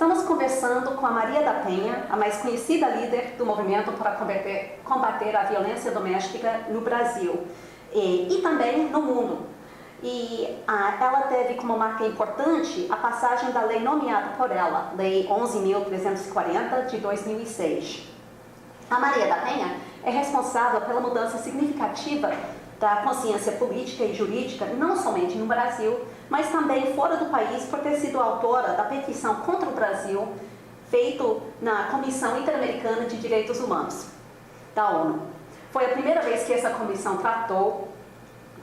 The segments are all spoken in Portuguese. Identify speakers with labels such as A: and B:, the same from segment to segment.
A: Estamos conversando com a Maria da Penha, a mais conhecida líder do movimento para combater a violência doméstica no Brasil e também no mundo. Ela teve como marca importante a passagem da lei nomeada por ela, Lei 11.340 de 2006. A Maria da Penha é responsável pela mudança significativa da consciência política e jurídica, não somente no Brasil, mas também fora do país, por ter sido autora da petição contra o Brasil, feito na Comissão Interamericana de Direitos Humanos, da ONU. Foi a primeira vez que essa comissão tratou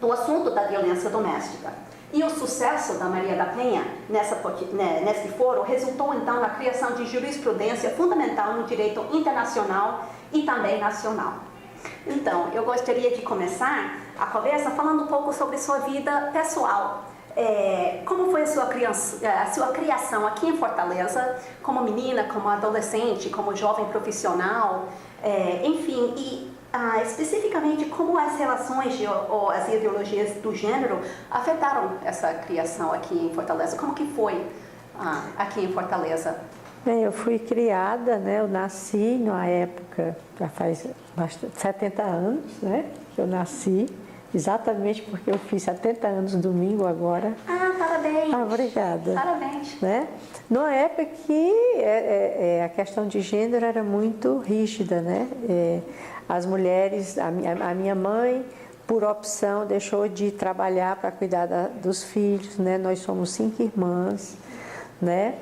A: do assunto da violência doméstica. E o sucesso da Maria da Penha nesse foro resultou então na criação de jurisprudência fundamental no direito internacional e também nacional. Então, eu gostaria de começar a conversa falando um pouco sobre sua vida pessoal. Como foi a sua criação aqui em Fortaleza, como menina, como adolescente, como jovem profissional, enfim, e especificamente como as relações ou as ideologias do gênero afetaram essa criação aqui em Fortaleza? Como que foi aqui em Fortaleza?
B: Bem, eu fui criada, né? Eu nasci na época, já faz 70 anos, né? Que eu nasci, exatamente porque eu fiz 70 anos domingo agora.
A: Parabéns!
B: Obrigada.
A: Parabéns!
B: Né? Numa época que a questão de gênero era muito rígida, né? As mulheres, a minha mãe, por opção, deixou de trabalhar para cuidar dos filhos, né? Nós somos 5 irmãs, né?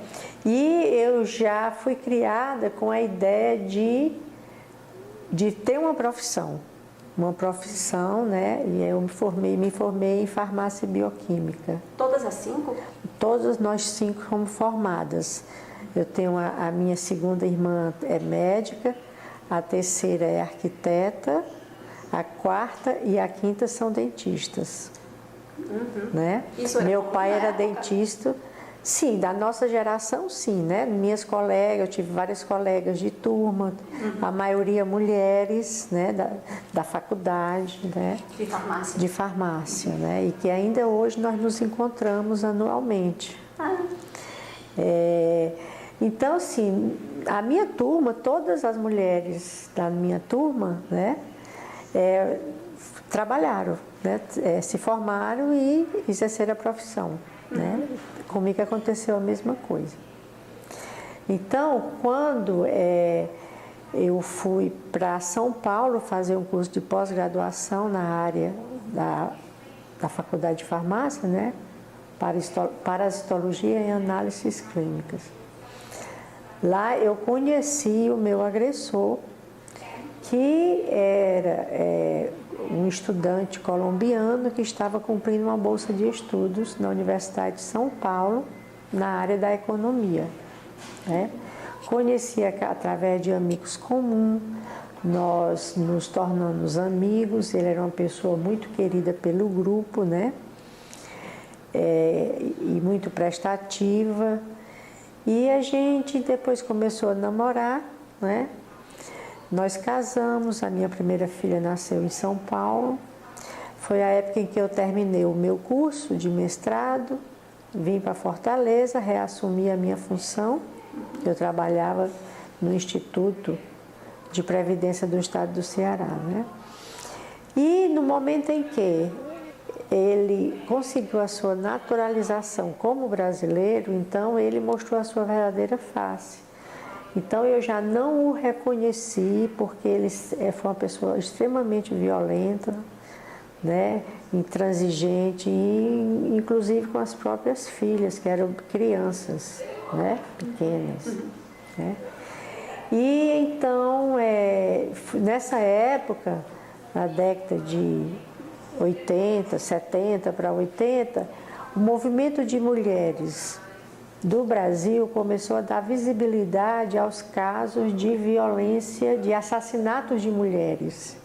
B: E eu já fui criada com a ideia de ter uma profissão, né? E eu me formei em farmácia bioquímica.
A: Todas as 5?
B: Todas nós 5 fomos formadas. Eu tenho a minha segunda irmã é médica, a terceira é arquiteta, a quarta e a quinta são dentistas. Né? Meu pai era dentista. Sim, da nossa geração, sim, né? Minhas colegas, eu tive várias colegas de turma, a maioria mulheres, né? Da faculdade, né?
A: De farmácia.
B: De farmácia, né? E que ainda hoje nós nos encontramos anualmente. Então, assim, a minha turma, todas as mulheres da minha turma, né? Trabalharam, né? Se formaram e exerceram a profissão, né? Comigo aconteceu a mesma coisa. Então, quando eu fui para São Paulo fazer um curso de pós-graduação na área da Faculdade de Farmácia, né? Parasitologia e análises clínicas. Lá eu conheci o meu agressor, que era um estudante colombiano que estava cumprindo uma bolsa de estudos na Universidade de São Paulo, na área da economia. Né? Conheci através de amigos comuns, nós nos tornamos amigos, ele era uma pessoa muito querida pelo grupo, né? E muito prestativa. E a gente depois começou a namorar, né? Nós casamos, a minha primeira filha nasceu em São Paulo. Foi a época em que eu terminei o meu curso de mestrado, vim para Fortaleza, reassumi a minha função. Eu trabalhava no Instituto de Previdência do Estado do Ceará, né? E no momento em que ele conseguiu a sua naturalização como brasileiro, então ele mostrou a sua verdadeira face. Então eu já não o reconheci porque ele foi uma pessoa extremamente violenta, né, intransigente, e inclusive com as próprias filhas, que eram crianças, né, pequenas. Né. E então, nessa época, na década de 80, 70 para 80, o movimento de mulheres do Brasil começou a dar visibilidade aos casos de violência, de assassinatos de mulheres.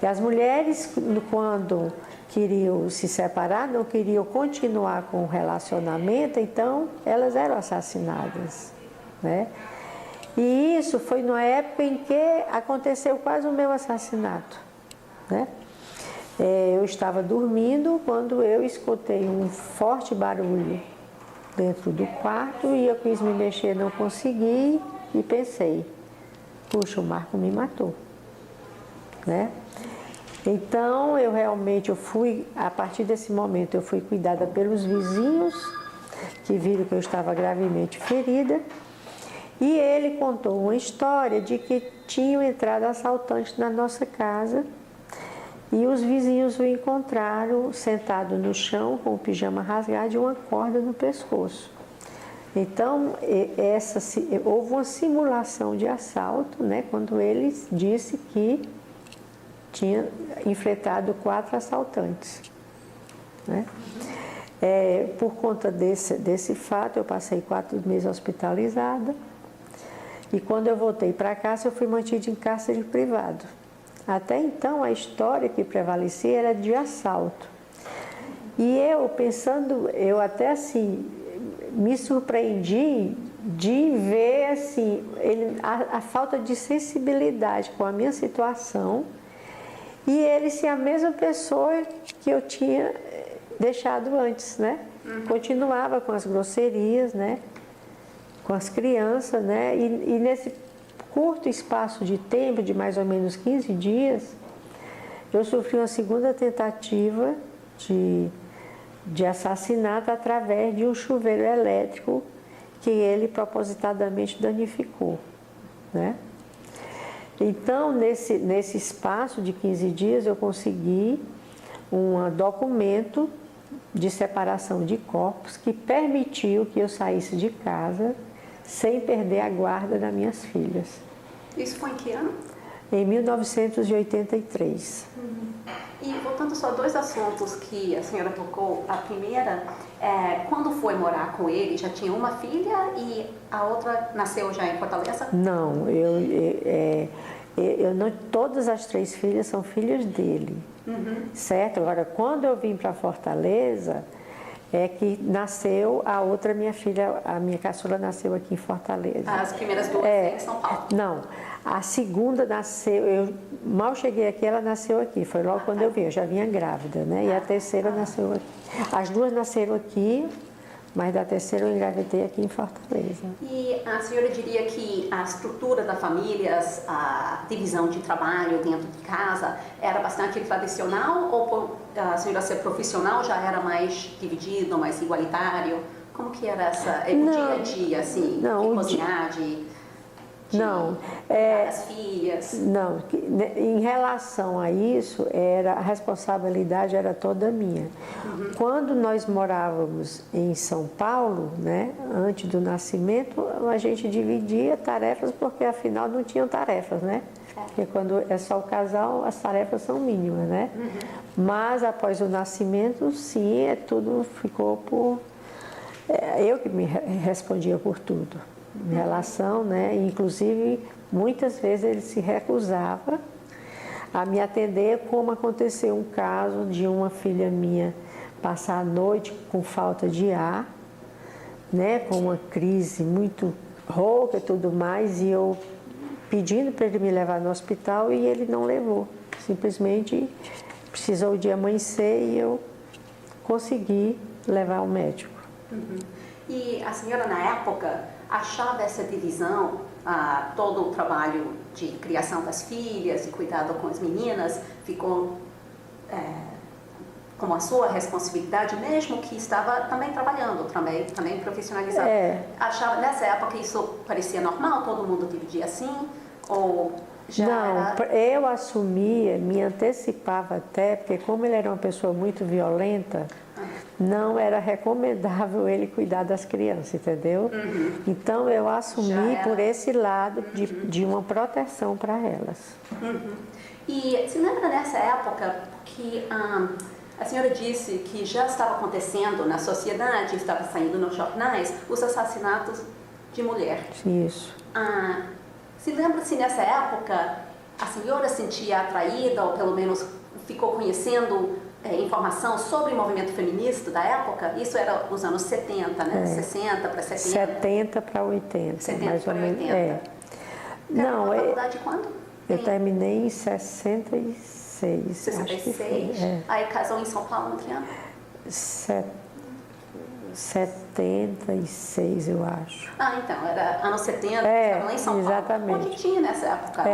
B: E as mulheres, quando queriam se separar, não queriam continuar com o relacionamento, então elas eram assassinadas, né? E isso foi numa época em que aconteceu quase o meu assassinato, né? Eu estava dormindo quando eu escutei um forte barulho dentro do quarto e eu quis me mexer, não consegui e pensei, puxa, o Marco me matou, né? Então, eu fui, a partir desse momento, eu fui cuidada pelos vizinhos, que viram que eu estava gravemente ferida, e ele contou uma história de que tinham entrado assaltantes na nossa casa, e os vizinhos o encontraram sentado no chão, com o pijama rasgado e uma corda no pescoço. Então, houve uma simulação de assalto, né, quando ele disse que tinha enfrentado 4 assaltantes, né? Por conta desse fato, eu passei 4 meses hospitalizada e quando eu voltei para casa, eu fui mantida em cárcere privado. Até então, a história que prevalecia era de assalto. E eu até assim, me surpreendi de ver assim, a falta de sensibilidade com a minha situação e ele ser a mesma pessoa que eu tinha deixado antes, né? Continuava com as grosserias, né? Com as crianças, né? E nesse curto espaço de tempo, de mais ou menos 15 dias, eu sofri uma segunda tentativa de assassinato através de um chuveiro elétrico que ele propositadamente danificou, né? Então, nesse espaço de 15 dias, eu consegui um documento de separação de corpos que permitiu que eu saísse de casa sem perder a guarda das minhas filhas.
A: Isso foi em que ano?
B: Em 1983.
A: E voltando só a 2 assuntos que a senhora tocou, a primeira, quando foi morar com ele, já tinha uma filha e a outra nasceu já em Fortaleza?
B: Não, todas as 3 filhas são filhas dele, certo? Agora, quando eu vim para Fortaleza, é que nasceu a outra minha filha, a minha caçula nasceu aqui em Fortaleza.
A: As primeiras 2 em São Paulo?
B: Não, a segunda nasceu, eu mal cheguei aqui, ela nasceu aqui, foi logo quando eu vim, eu já vinha grávida, né? E a terceira nasceu aqui. As 2 nasceram aqui, mas da terceira eu engravidei aqui em Fortaleza.
A: E a senhora diria que a estrutura da família, a divisão de trabalho dentro de casa, era bastante tradicional ou por a senhora ser profissional já era mais dividido, mais igualitário? Como que era o dia a dia, assim, de cozinhar, as filhas?
B: Não, em relação a isso, a responsabilidade era toda minha. Quando nós morávamos em São Paulo, né, antes do nascimento, a gente dividia tarefas porque afinal não tinham tarefas, né? Porque quando é só o casal, as tarefas são mínimas, né? Mas após o nascimento, sim, tudo ficou por... eu que me respondia por tudo. Em relação, né? Inclusive, muitas vezes ele se recusava a me atender, como aconteceu um caso de uma filha minha passar a noite com falta de ar, né? Com uma crise muito rouca e tudo mais, e eu pedindo para ele me levar no hospital e ele não levou. Simplesmente precisou de amanhecer e eu consegui levar ao médico.
A: E a senhora, na época, achava essa divisão, todo o trabalho de criação das filhas, de cuidado com as meninas, ficou como a sua responsabilidade, mesmo que estava também trabalhando, também profissionalizado? Achava, nessa época, isso parecia normal? Todo mundo dividia assim? Ou já
B: não, eu assumia, me antecipava até, porque como ele era uma pessoa muito violenta, não era recomendável ele cuidar das crianças, entendeu? Então eu assumi por esse lado de uma proteção para elas.
A: E se lembra nessa época que a senhora disse que já estava acontecendo na sociedade, estava saindo nos jornais, os assassinatos de mulher?
B: Isso.
A: Se lembra se nessa época a senhora sentia atraída ou pelo menos ficou conhecendo informação sobre o movimento feminista da época? Isso era nos anos 70, né? 60 para 70.
B: 70 para 80.
A: 70
B: mais ou menos.
A: 80.
B: Não,
A: a faculdade quando?
B: Eu terminei em 66.
A: 66? Aí casou em São Paulo, no que ano?
B: 76, eu acho.
A: Ah, então, era anos 70, estava lá em São
B: exatamente.
A: Paulo. O que tinha nessa época,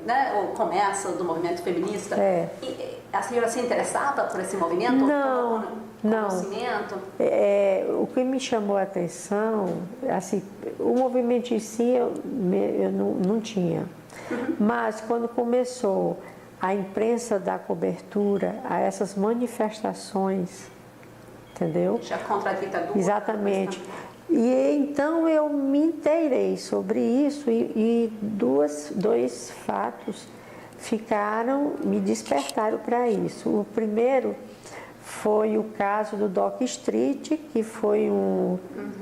A: né, o comércio do movimento feminista? E a senhora se interessava por esse movimento?
B: Não, não.
A: Conhecimento?
B: O que me chamou a atenção, assim, o movimento em si eu não tinha. Mas quando começou a imprensa dar cobertura a essas manifestações, entendeu?
A: Já contra a ditadura.
B: Exatamente. E então eu me inteirei sobre isso e dois fatos me despertaram para isso. O primeiro foi o caso do Doc Street, que foi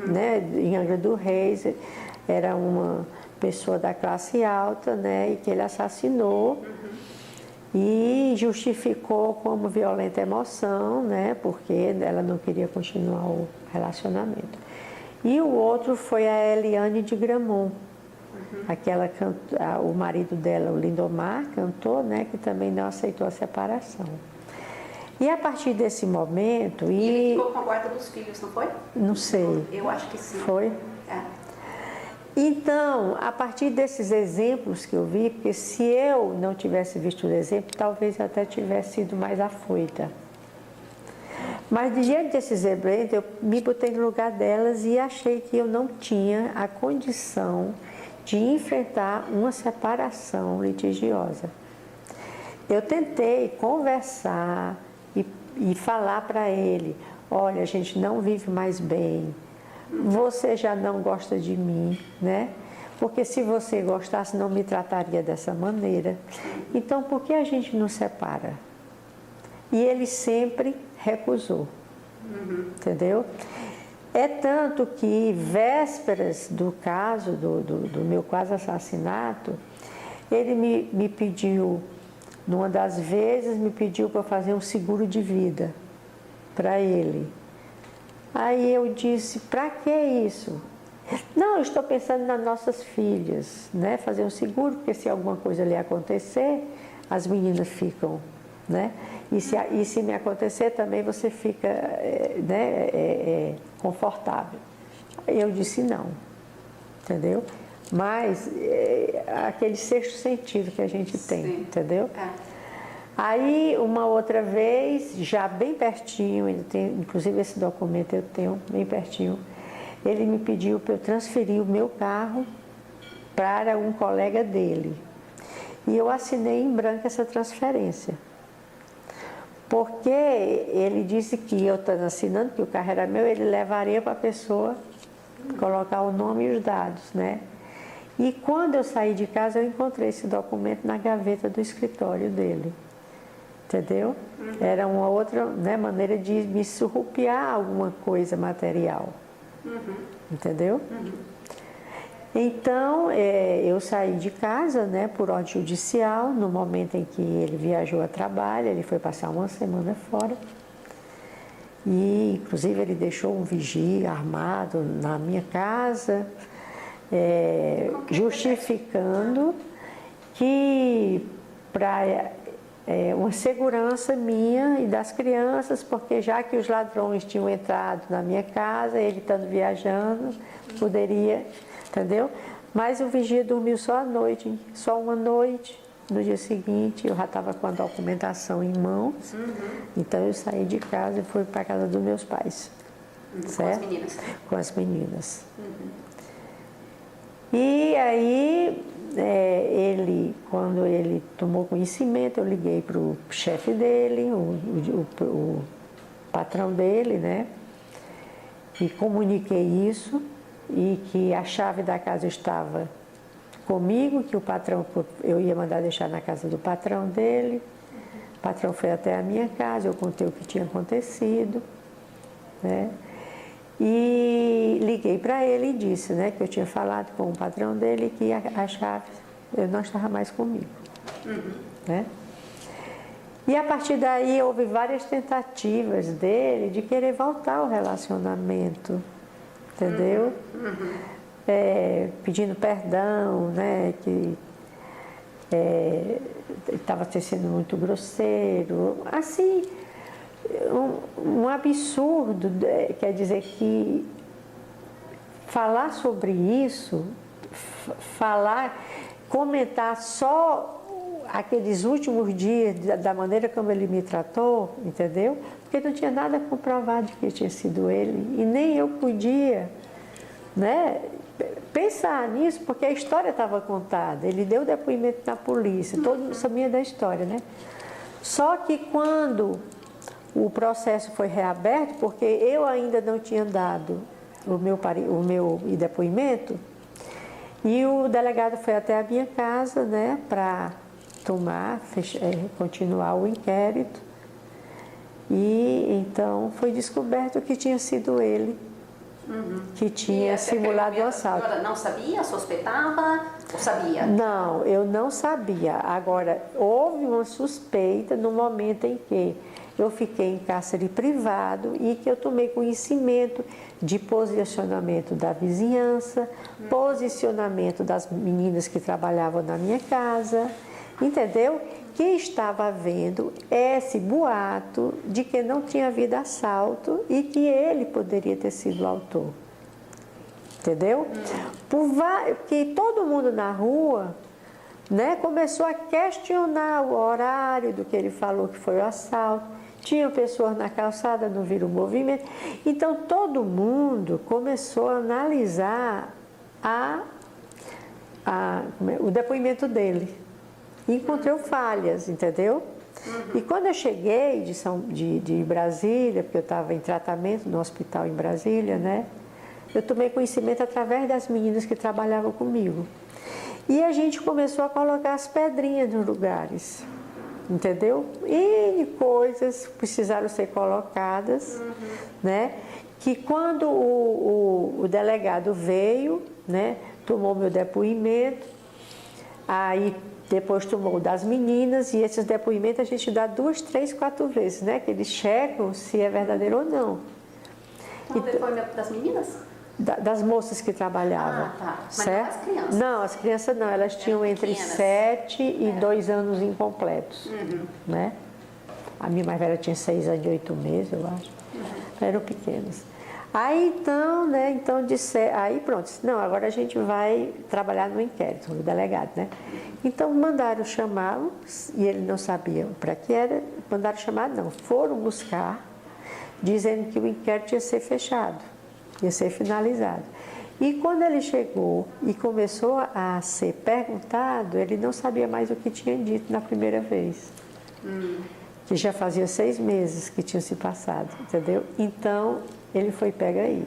B: né, em Angra do Reis, era uma pessoa da classe alta, né, e que ele assassinou. E justificou como violenta emoção, né, porque ela não queria continuar o relacionamento. E o outro foi a Eliane de Gramont, o marido dela, o Lindomar, cantor, né, que também não aceitou a separação. E a partir desse momento...
A: Ele ficou com a guarda dos filhos, não foi?
B: Não sei.
A: Eu acho que sim.
B: Foi? Então, a partir desses exemplos que eu vi, porque se eu não tivesse visto o exemplo, talvez eu até tivesse sido mais afoita. Mas diante desses exemplos, eu me botei no lugar delas e achei que eu não tinha a condição de enfrentar uma separação litigiosa. Eu tentei conversar e falar para ele, olha, a gente não vive mais bem, você já não gosta de mim, né? Porque se você gostasse, não me trataria dessa maneira. Então, por que a gente não separa? E ele sempre recusou, entendeu? É tanto que, vésperas do caso, do meu quase assassinato, ele me pediu, numa das vezes, me pediu para fazer um seguro de vida para ele. Aí eu disse, para que isso? Não, eu estou pensando nas nossas filhas, né? Fazer um seguro, porque se alguma coisa lhe acontecer, as meninas ficam, né? E se me acontecer também você fica confortável. Aí eu disse não, entendeu? Mas aquele sexto sentido que a gente tem, entendeu? Aí, uma outra vez, já bem pertinho, inclusive esse documento eu tenho bem pertinho, ele me pediu para eu transferir o meu carro para um colega dele. E eu assinei em branco essa transferência. Porque ele disse que eu estando assinando, que o carro era meu, ele levaria para a pessoa colocar o nome e os dados, né? E quando eu saí de casa, eu encontrei esse documento na gaveta do escritório dele. Entendeu? Era uma outra, né, maneira de me surrupiar alguma coisa material. Entendeu? Então, eu saí de casa, né, por ordem judicial, no momento em que ele viajou a trabalho, ele foi passar uma semana fora. E, inclusive, ele deixou um vigia armado na minha casa, justificando que para uma segurança minha e das crianças, porque já que os ladrões tinham entrado na minha casa, ele estando viajando, poderia, entendeu? Mas o vigia dormiu só à noite, só uma noite. No dia seguinte, eu já estava com a documentação em mãos, então eu saí de casa e fui para a casa dos meus pais. Certo?
A: Com as meninas.
B: Com as meninas. E aí, quando ele tomou conhecimento, eu liguei para o chefe dele, o patrão dele, né? E comuniquei isso, e que a chave da casa estava comigo, que o patrão, eu ia mandar deixar na casa do patrão dele. O patrão foi até a minha casa, eu contei o que tinha acontecido, né? E liguei para ele e disse, né, que eu tinha falado com o patrão dele que a chave eu não estava mais comigo. Né? E a partir daí houve várias tentativas dele de querer voltar ao relacionamento, entendeu? Pedindo perdão, né, que estava sendo muito grosseiro, assim, um absurdo, quer dizer que falar sobre isso, comentar só aqueles últimos dias da maneira como ele me tratou, entendeu? Porque não tinha nada comprovado de que tinha sido ele e nem eu podia, né, pensar nisso, porque a história estava contada. Ele deu depoimento na polícia, todo mundo sabia da história, né? Só que quando o processo foi reaberto, porque eu ainda não tinha dado o meu depoimento, e o delegado foi até a minha casa, né, para continuar o inquérito. E então foi descoberto que tinha sido ele que tinha simulado o assalto.
A: A senhora não sabia, suspeitava ou sabia?
B: Não, eu não sabia. Agora, houve uma suspeita no momento em que eu fiquei em cárcere privado e que eu tomei conhecimento de posicionamento da vizinhança, posicionamento das meninas que trabalhavam na minha casa, entendeu? Que estava havendo esse boato de que não tinha havido assalto e que ele poderia ter sido o autor. Entendeu? Porque todo mundo na rua, né, começou a questionar o horário do que ele falou que foi o assalto. Tinha pessoas na calçada, não viram o movimento. Então, todo mundo começou a analisar o depoimento dele. E encontrei falhas, entendeu? E quando eu cheguei de Brasília, porque eu estava em tratamento no hospital em Brasília, né? Eu tomei conhecimento através das meninas que trabalhavam comigo. E a gente começou a colocar as pedrinhas nos lugares, entendeu? E coisas precisaram ser colocadas, né? Que quando o delegado veio, né? Tomou meu depoimento, aí depois tomou das meninas, e esses depoimentos a gente dá 2, 3, 4 vezes, né? Que eles checam se é verdadeiro ou não.
A: Então, o depoimento das meninas?
B: Das moças que trabalhavam.
A: Ah, tá. Mas
B: certo?
A: não as crianças?
B: Não, as crianças não, elas tinham entre 7 e 2 anos incompletos, né? A minha mais velha tinha 6 anos e 8 meses, eu acho. Eram pequenas. Aí então, né, aí pronto, não, agora a gente vai trabalhar no inquérito, o delegado, né? Então mandaram chamá-lo, e ele não sabia para que era, mandaram chamar, não, foram buscar, dizendo que o inquérito ia ser fechado, ia ser finalizado. E quando ele chegou e começou a ser perguntado, ele não sabia mais o que tinha dito na primeira vez. Que já fazia 6 meses que tinha se passado, entendeu? Então, ele foi pego aí.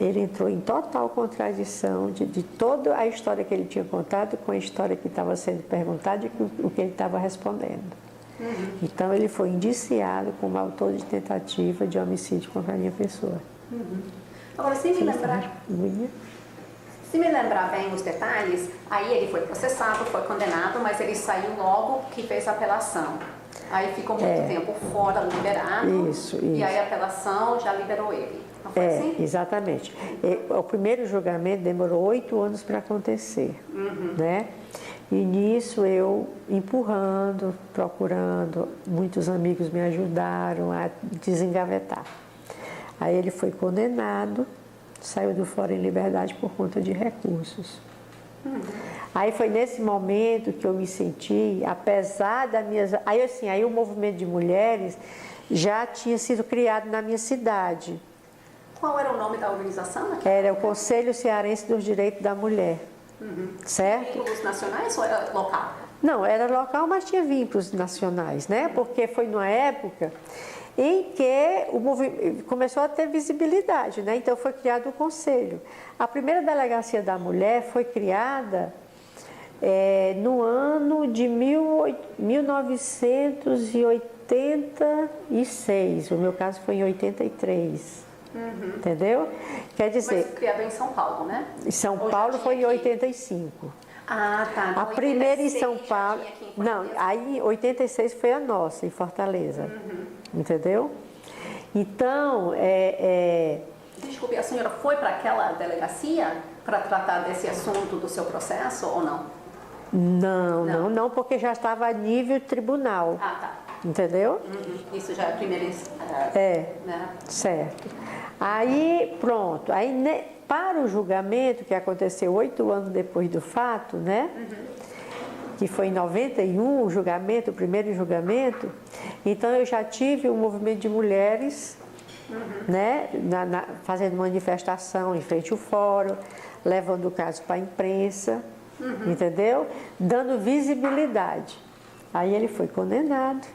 B: Ele entrou em total contradição de toda a história que ele tinha contado com a história que estava sendo perguntada e o que ele estava respondendo. Então, ele foi indiciado como autor de tentativa de homicídio contra a minha pessoa.
A: Agora, se me lembrar bem os detalhes, aí ele foi processado, foi condenado, mas ele saiu logo que fez a apelação. Aí ficou muito tempo fora, liberado. Isso. E aí a apelação já liberou ele. Não foi assim?
B: Exatamente. O primeiro julgamento demorou 8 anos para acontecer, né? E nisso eu empurrando, procurando, muitos amigos me ajudaram a desengavetar. Aí ele foi condenado, saiu do fora em liberdade por conta de recursos. Aí foi nesse momento que eu me senti, apesar das minhas... Aí o movimento de mulheres já tinha sido criado na minha cidade.
A: Qual era o nome da organização?
B: Era o Conselho Cearense dos Direitos da Mulher, certo?
A: Vínculos nacionais ou era local?
B: Não, era local, mas tinha vínculos nacionais, né? Porque foi numa época em que o movimento começou a ter visibilidade, né? Então foi criado o conselho. A primeira delegacia da mulher foi criada no ano de 1986, o meu caso foi em 83, entendeu? Quer dizer...
A: Mas criado em São Paulo, né?
B: Em São Paulo foi em 85.
A: Ah, tá.
B: A primeira em São Paulo... Não, aí em 86 foi a nossa, em Fortaleza. Entendeu? Então,
A: Desculpe, a senhora foi para aquela delegacia para tratar desse assunto do seu processo ou não?
B: Não, porque já estava a nível tribunal.
A: Ah, tá.
B: entendeu?
A: Isso já é a primeira... né?
B: Certo. Aí, pronto. Aí, para o julgamento, que aconteceu 8 anos depois do fato, né? Que foi em 91 o julgamento, o primeiro julgamento. Então, eu já tive um movimento de mulheres, né? Fazendo manifestação em frente ao fórum, levando o caso para a imprensa, entendeu? Dando visibilidade. Aí ele foi condenado,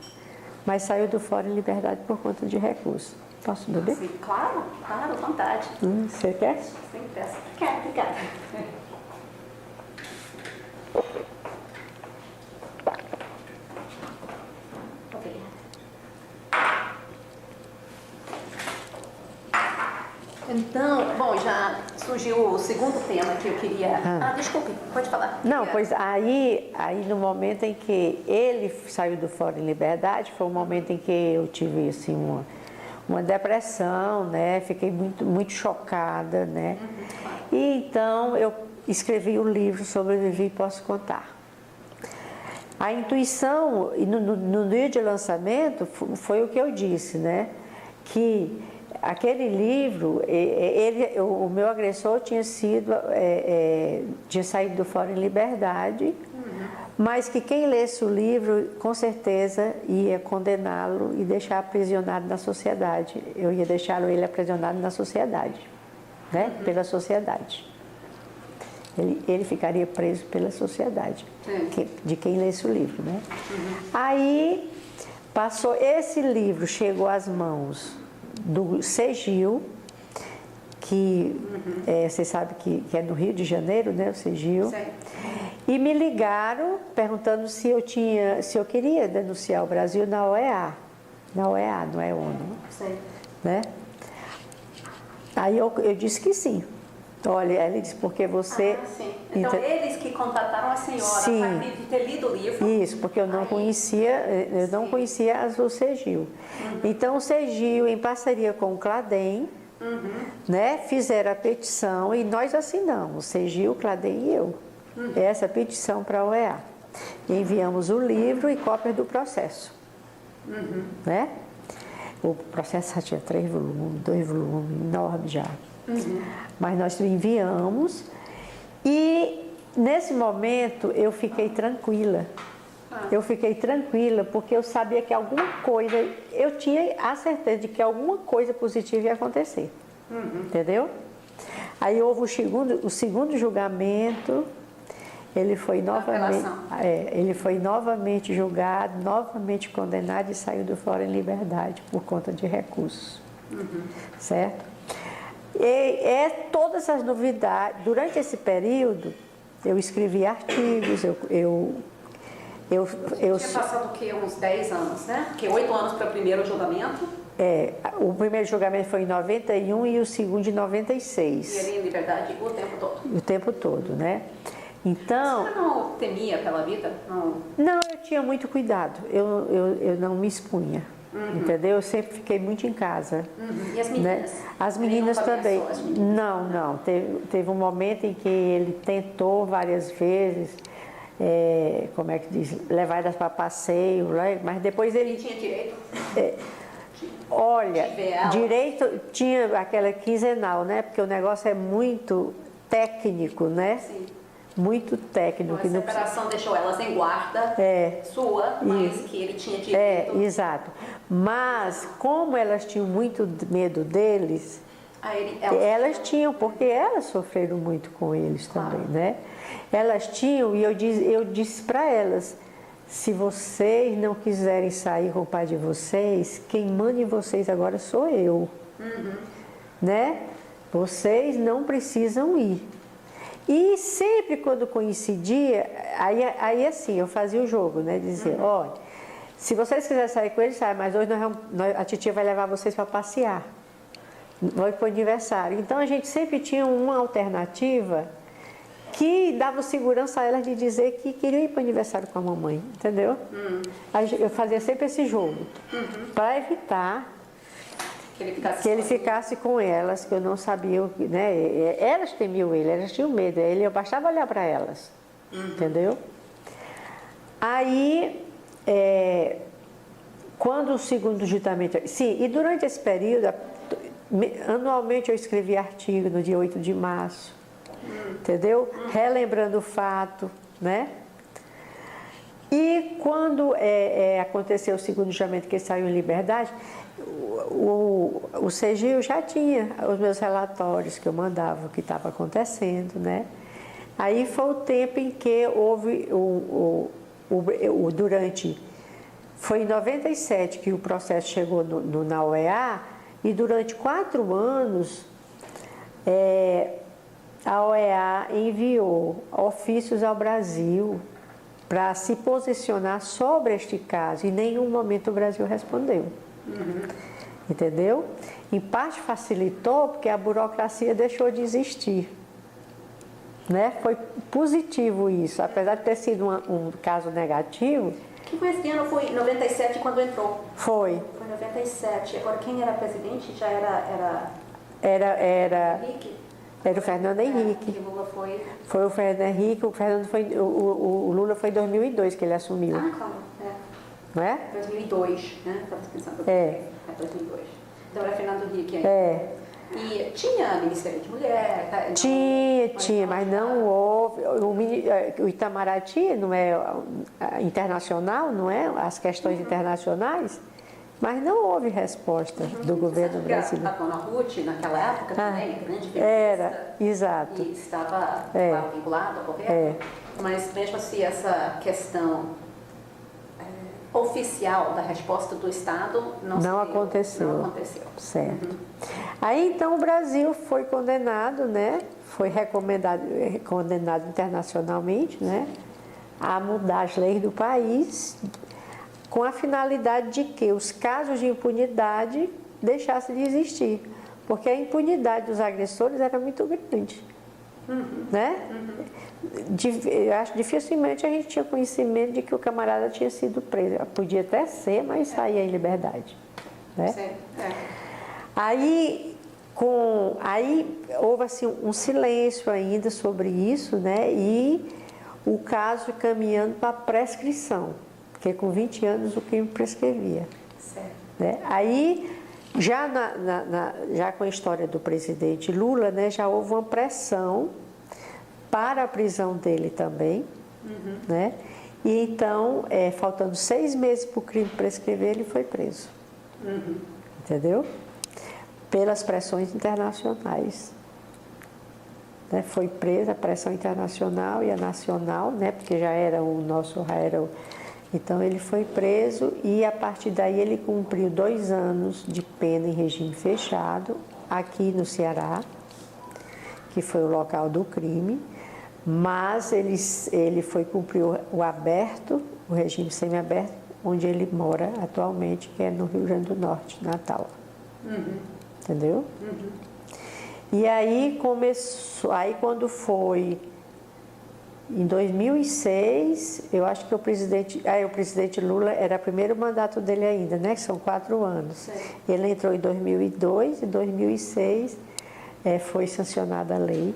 B: mas saiu do fórum em liberdade por conta de recurso. Posso beber?
A: Sim, claro, claro, vontade.
B: Você quer?
A: Sem pressa. Quero, obrigada. Então, bom, já surgiu o segundo tema que eu queria... desculpe, pode falar.
B: Não, pois aí no momento em que ele saiu do Fórum em Liberdade, foi um momento em que eu tive, assim, uma depressão, né? Fiquei muito chocada, né? E então eu escrevi um livro, Sobrevivi e Posso Contar. A intuição, no dia de lançamento, foi o que eu disse, né? Que aquele livro, o meu agressor tinha saído do Fórum em Liberdade, mas que quem lesse o livro, com certeza, ia condená-lo e deixar aprisionado na sociedade. Eu ia deixá-lo ele aprisionado na sociedade, né? Pela sociedade. Ele ficaria preso pela sociedade, de quem lesse o livro, né? Aí, esse livro chegou às mãos do CEGIL, que você sabe que é no Rio de Janeiro, né, o CEGIL, e me ligaram perguntando se eu queria denunciar o Brasil na OEA, não é ONU, né? Aí eu disse que sim. Olha, ele disse, porque você...
A: sim. Então, eles que contataram a senhora para ter lido o livro.
B: Isso, porque eu não conhecia o CEGIL. Então, o CEGIL, em parceria com o CLADEM, né, fizeram a petição e nós assinamos, CEGIL, CLADEM e eu, essa petição para a OEA. Enviamos o livro e cópia do processo. Né? O processo já tinha 3 volumes, 2 volumes, enorme já. Mas nós enviamos e nesse momento eu fiquei tranquila. Eu fiquei tranquila porque eu sabia que alguma coisa, eu tinha a certeza de que alguma coisa positiva ia acontecer. Entendeu? Aí houve o segundo julgamento, ele foi novamente julgado, novamente condenado e saiu do Fórum em Liberdade por conta de recursos. Certo? E todas as novidades. Durante esse período, eu escrevi artigos, eu tinha
A: passado o quê? Uns 10 anos, né? Porque 8 anos para o primeiro julgamento?
B: O primeiro julgamento foi em 91 e o segundo em 96.
A: E ele em liberdade o tempo todo?
B: O tempo todo, né? Então...
A: Você não temia pela vida?
B: Não, eu tinha muito cuidado. Eu não me expunha. Entendeu? Eu sempre fiquei muito em casa.
A: E as meninas?
B: Né? As meninas também. Não. Teve um momento em que ele tentou várias vezes, como é que diz, levar elas para passeio, mas depois ele
A: tinha direito?
B: Olha, direito tinha aquela quinzenal, né? Porque o negócio é muito técnico, né?
A: Sim.
B: Muito técnico.
A: A separação deixou elas em guarda sua, mas que ele tinha direito.
B: Exato. Mas, como elas tinham muito medo deles, elas tinham, porque elas sofreram muito com eles também, né? Elas tinham, e eu disse para elas, se vocês não quiserem sair com o pai de vocês, quem manda em vocês agora sou eu. Né? Vocês não precisam ir. E sempre quando coincidia, aí assim, eu fazia o jogo, né? Dizer, olha, se vocês quiserem sair com ele, sai, mas hoje a titia vai levar vocês para passear. Vai para o aniversário. Então a gente sempre tinha uma alternativa que dava segurança a elas de dizer que queriam ir para o aniversário com a mamãe, entendeu? Eu fazia sempre esse jogo, para evitar que ele ficasse com elas, que eu não sabia, né? Elas temiam ele, elas tinham medo, eu bastava olhar para elas, entendeu? Aí, Quando o segundo julgamento... Sim, e durante esse período, anualmente eu escrevi artigo no dia 8 de março, entendeu? Relembrando o fato, né? E quando aconteceu o segundo julgamento, que ele saiu em liberdade, o CGIU já tinha os meus relatórios que eu mandava, o que estava acontecendo, né? Aí foi o tempo em que houve foi em 97 que o processo chegou na OEA, e durante 4 anos a OEA enviou ofícios ao Brasil para se posicionar sobre este caso. Em nenhum momento o Brasil respondeu. Entendeu? Em parte facilitou porque a burocracia deixou de existir. Né? Foi positivo isso, apesar de ter sido um caso negativo.
A: Que foi esse ano? Foi em 97 quando entrou?
B: Foi.
A: Foi em 97. Agora, quem era presidente já era
B: Henrique? Era o Fernando Henrique.
A: Que Lula foi...
B: Foi o Fernando Henrique, o Lula foi em 2002 que ele assumiu.
A: Ah, claro,
B: Não é?
A: 2002, né? Estava pensando. 2002. Então era Fernando Henrique ainda. E tinha Ministério de Mulher? Tá?
B: Tinha, mas não houve. O Itamaraty não é internacional, não é? As questões internacionais, mas não houve resposta do governo brasileiro.
A: A dona Ruth, naquela época, também, grande feminista.
B: Era, exato.
A: E estava vinculada ao governo. Mas mesmo assim, essa questão oficial da resposta do Estado não aconteceu.
B: Certo. Aí então o Brasil foi condenado, né? Foi condenado internacionalmente, né? A mudar as leis do país, com a finalidade de que os casos de impunidade deixassem de existir, porque a impunidade dos agressores era muito grande, né? Eu acho dificilmente a gente tinha conhecimento de que o camarada tinha sido preso. Podia até ser, mas saía em liberdade, né?
A: Sim,
B: Aí houve assim, um silêncio ainda sobre isso, né? E o caso caminhando para a prescrição, porque com 20 anos o crime prescrevia.
A: Certo.
B: Né? Aí, já com a história do presidente Lula, né, já houve uma pressão para a prisão dele também, né? E então, faltando 6 meses para o crime prescrever, ele foi preso. Entendeu? Pelas pressões internacionais. Né? Foi presa a pressão internacional e a nacional, né? Porque já era o nosso... Então ele foi preso e a partir daí ele cumpriu 2 anos de pena em regime fechado, aqui no Ceará, que foi o local do crime, mas ele foi cumprir o aberto, o regime semiaberto, onde ele mora atualmente, que é no Rio Grande do Norte, Natal. Entendeu? E aí começou, quando foi em 2006, eu acho que o presidente Lula era o primeiro mandato dele ainda, né? Que são 4 anos.
A: Sim.
B: Ele entrou em 2002, em 2006 foi sancionada a lei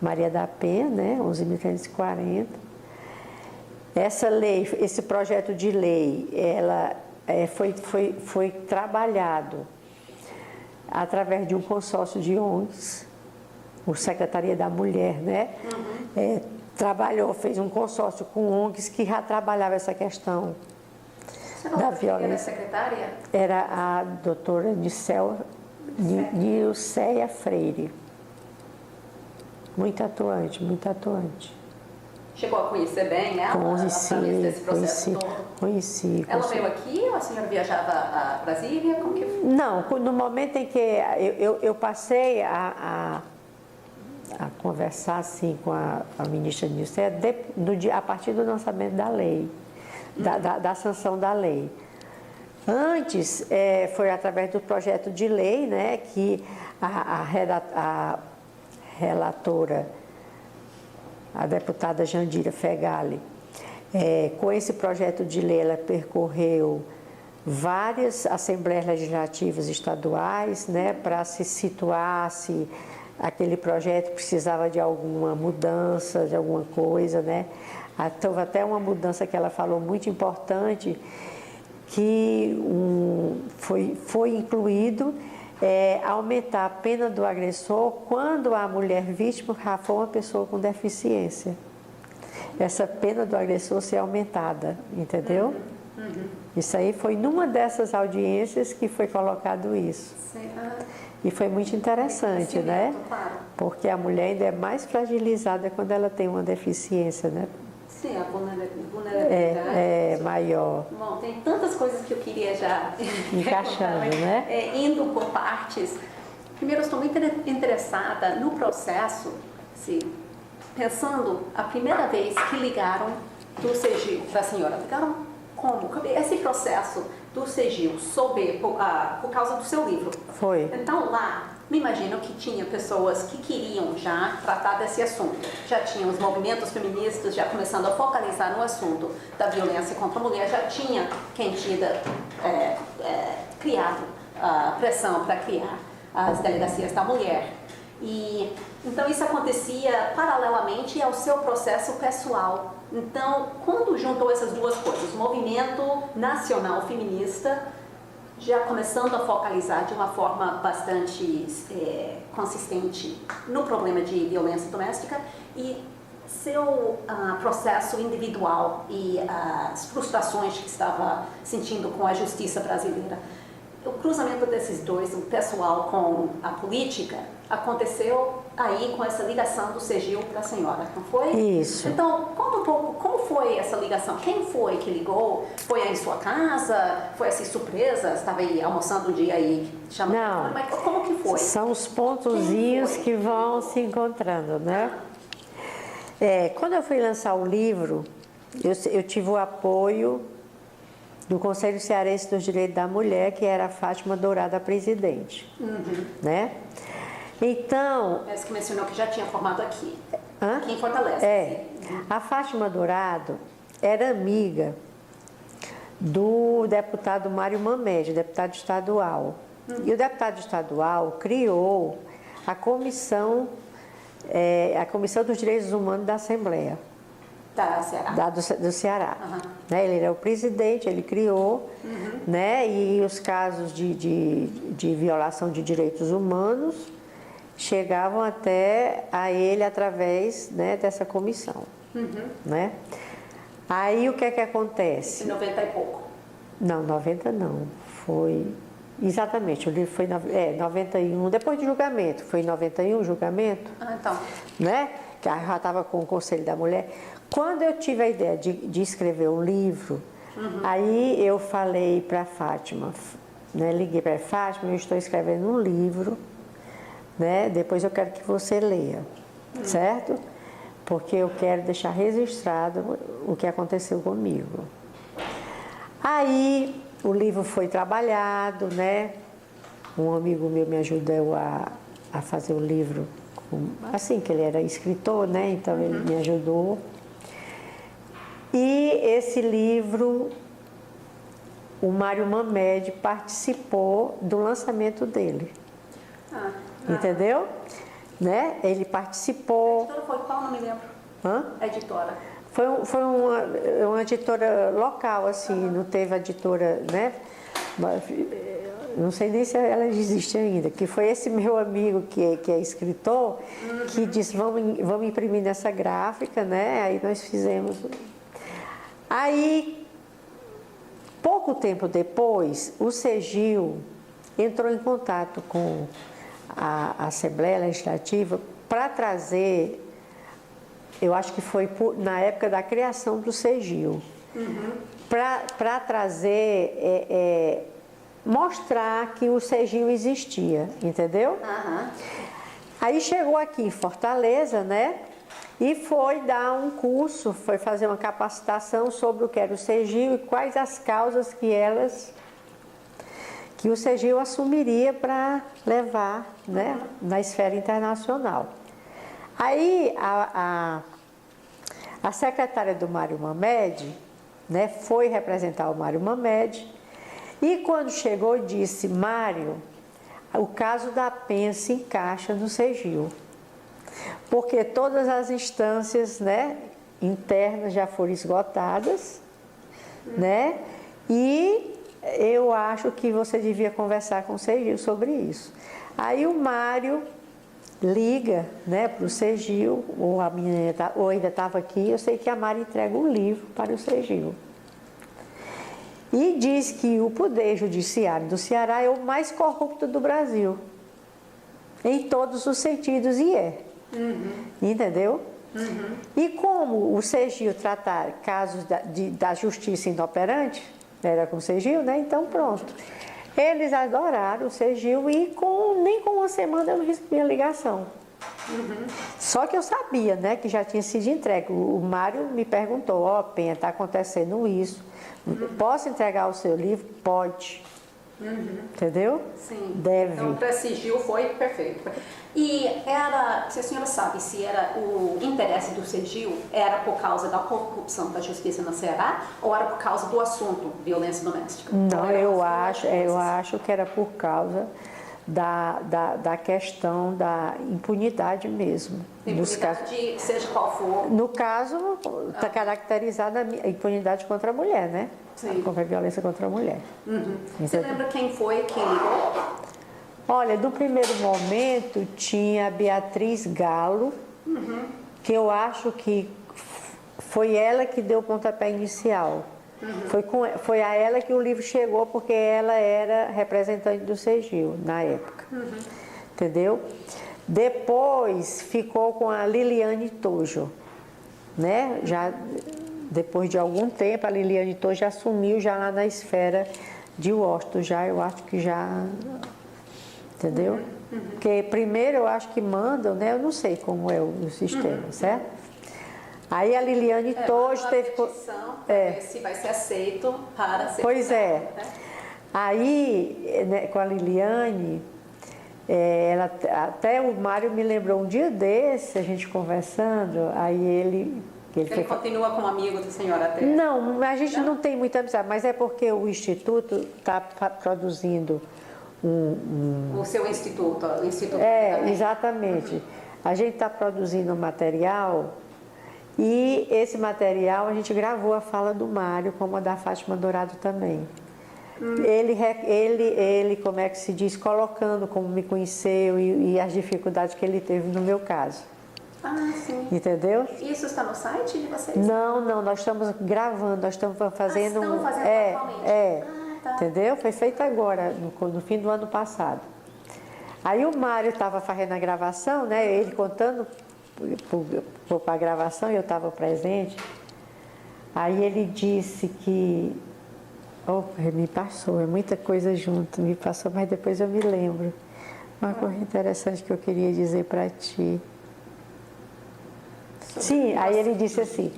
B: Maria da Penha, né? 11.340. Essa lei, esse projeto de lei, ela foi trabalhado através de um consórcio de ONGs, o Secretaria da Mulher, né? Fez um consórcio com ONGs que já trabalhava essa questão da violência.
A: Era secretária?
B: Era a doutora Nilceia Freire. Muito atuante, muito atuante.
A: Chegou a conhecer bem ela?
B: Conheci.
A: Ela veio aqui ou a senhora viajava a Brasília? Como que foi?
B: Não, no momento em que eu passei a conversar assim com a ministra Nilceia a partir do lançamento da lei, da sanção da lei. Antes, foi através do projeto de lei, né, que a relatora, a deputada Jandira Fegali, com esse projeto de lei, ela percorreu várias assembleias legislativas estaduais, né, para se situar se aquele projeto precisava de alguma mudança, de alguma coisa, né. Houve até uma mudança que ela falou muito importante, que foi incluído aumentar a pena do agressor quando a mulher vítima já for uma pessoa com deficiência. Essa pena do agressor ser aumentada, entendeu? Isso aí foi numa dessas audiências que foi colocado isso. E foi muito interessante, né?
A: Claro.
B: Porque a mulher ainda é mais fragilizada quando ela tem uma deficiência, né?
A: Sim, a vulnerabilidade
B: é maior.
A: Bom, tem tantas coisas que eu queria já
B: encaixando, né?
A: Indo por partes. Primeiro, eu estou muito interessada no processo, pensando a primeira vez que ligaram do CEGIL para a senhora. Ligaram como? Esse processo do CEGIL por causa do seu livro.
B: Foi.
A: Então, lá, me imagino que tinha pessoas que queriam já tratar desse assunto. Já tinha os movimentos feministas já começando a focalizar no assunto da violência contra a mulher. Já tinha quem tinha criado pressão para criar as delegacias da mulher. E então isso acontecia paralelamente ao seu processo pessoal. Então, quando juntou essas duas coisas, o movimento nacional feminista já começando a focalizar de uma forma bastante consistente no problema de violência doméstica e seu processo individual e as frustrações que estava sentindo com a justiça brasileira. O cruzamento desses dois, o pessoal com a política, aconteceu aí com essa ligação do CEGIL para a senhora, não foi?
B: Isso.
A: Então, conta um pouco, como foi essa ligação? Quem foi que ligou? Foi aí em sua casa? Foi assim, surpresa? Estava aí almoçando um dia aí?
B: Não.
A: Mas como que foi?
B: São os pontozinhos que vão se encontrando, né? Quando eu fui lançar o livro, eu tive o apoio do Conselho Cearense dos Direitos da Mulher, que era a Fátima Dourado, a presidente, né? Então...
A: Essa que mencionou que já tinha formado aqui em Fortaleza.
B: A Fátima Dourado era amiga do deputado Mário Mamed, deputado estadual. E o deputado estadual criou a Comissão dos Direitos Humanos da Assembleia. Do Ceará. Né? Ele era o presidente, ele criou, né? E os casos de violação de direitos humanos chegavam até a ele através, né, dessa comissão. Né? Aí o que é que acontece?
A: Em 90 e pouco.
B: Não, 90 não. Foi... Exatamente, o livro foi em 91, depois de julgamento. Foi em 91 o julgamento.
A: Então.
B: Né? Que eu já estava com o Conselho da Mulher. Quando eu tive a ideia de escrever um livro, aí eu falei para a Fátima, né? Liguei para a Fátima, eu estou escrevendo um livro, né? Depois eu quero que você leia, certo? Porque eu quero deixar registrado o que aconteceu comigo. Aí o livro foi trabalhado, né? Um amigo meu me ajudou a fazer o livro, assim que ele era escritor, né? Então ele me ajudou. E esse livro, o Mário Mamed participou do lançamento dele. Entendeu? Né? Ele participou.
A: A editora foi qual? Não me lembro. A editora.
B: Foi uma editora local, assim, não teve editora, né? Não sei nem se ela existe ainda, que foi esse meu amigo que é escritor, que disse, vamos imprimir nessa gráfica, né? Aí nós fizemos. Aí, pouco tempo depois, o CEGIL entrou em contato com a Assembleia Legislativa para trazer, eu acho que foi na época da criação do CEGIL, para trazer, mostrar que o CEGIL existia, entendeu? Aí chegou aqui em Fortaleza, né? E foi dar um curso, foi fazer uma capacitação sobre o que era o CEGIL e quais as causas que o CEGIL assumiria para levar, né, na esfera internacional. Aí a secretária do Mário Mamed, né, foi representar o Mário Mamed e quando chegou disse, Mário, o caso da penha se encaixa no CEGIL. Porque todas as instâncias, né, internas já foram esgotadas, né, e eu acho que você devia conversar com o Sergil sobre isso. Aí o Mário liga, né, para o Sergil, ou a menina ou ainda estava aqui, eu sei que a Mari entrega um livro para o Sergil. E diz que o Poder Judiciário do Ceará é o mais corrupto do Brasil. Em todos os sentidos, e é. Entendeu? E como o Sergil tratar casos da justiça inoperante, era com o Sergil, né? Então pronto. Eles adoraram o Sergil e nem com uma semana eu recebi a ligação. Só que eu sabia, né, que já tinha sido entregue. O Mário me perguntou, ó, Penha, está acontecendo isso. Posso entregar o seu livro? Pode. Entendeu?
A: Sim.
B: Deve.
A: Então, para Sergil foi perfeito. E se a senhora sabe se era o interesse do Sergil era por causa da corrupção da justiça no Ceará ou era por causa do assunto violência doméstica?
B: Não, eu acho que era por causa da questão da impunidade mesmo.
A: Impunidade, seja qual for.
B: No caso, está caracterizada a impunidade contra a mulher, né?
A: Sim.
B: Contra a violência contra a mulher.
A: Você lembra quem foi que ligou?
B: Olha, no primeiro momento tinha a Beatriz Galo, que eu acho que foi ela que deu o pontapé inicial. Foi a ela que o livro chegou, porque ela era representante do Sergil na época. Entendeu? Depois ficou com a Liliane Tojo, né? Já depois de algum tempo a Liliane Tojo assumiu já lá na esfera de Washington, eu acho que já, entendeu? Porque primeiro eu acho que mandam, né? Eu não sei como é o sistema, certo? Aí a Liliane Tojo teve
A: petição para ver se vai ser aceito para ser.
B: Pois é.
A: Né?
B: Aí, né, com a Liliane, até o Mário me lembrou um dia desse, a gente conversando, aí ele
A: continua como amigo da senhora até?
B: Não, a gente não tem muita amizade, mas é porque o Instituto está produzindo
A: O seu instituto, o Instituto.
B: Exatamente. A gente está produzindo um material e esse material a gente gravou a fala do Mário, como a da Fátima Dourado também. Ele, como é que se diz, colocando como me conheceu e as dificuldades que ele teve no meu caso.
A: Ah, sim.
B: Entendeu?
A: Isso está no site de vocês?
B: Não, nós estamos gravando, nós estamos fazendo...
A: estão fazendo atualmente? Tá.
B: Entendeu? Foi feito agora, no fim do ano passado. Aí o Mário estava fazendo a gravação, né? Ele contando para a gravação, e eu estava presente. Aí ele disse que... me passou, é muita coisa junto, me passou, mas depois eu me lembro. Uma coisa interessante que eu queria dizer para ti. Sim, aí ele disse assim,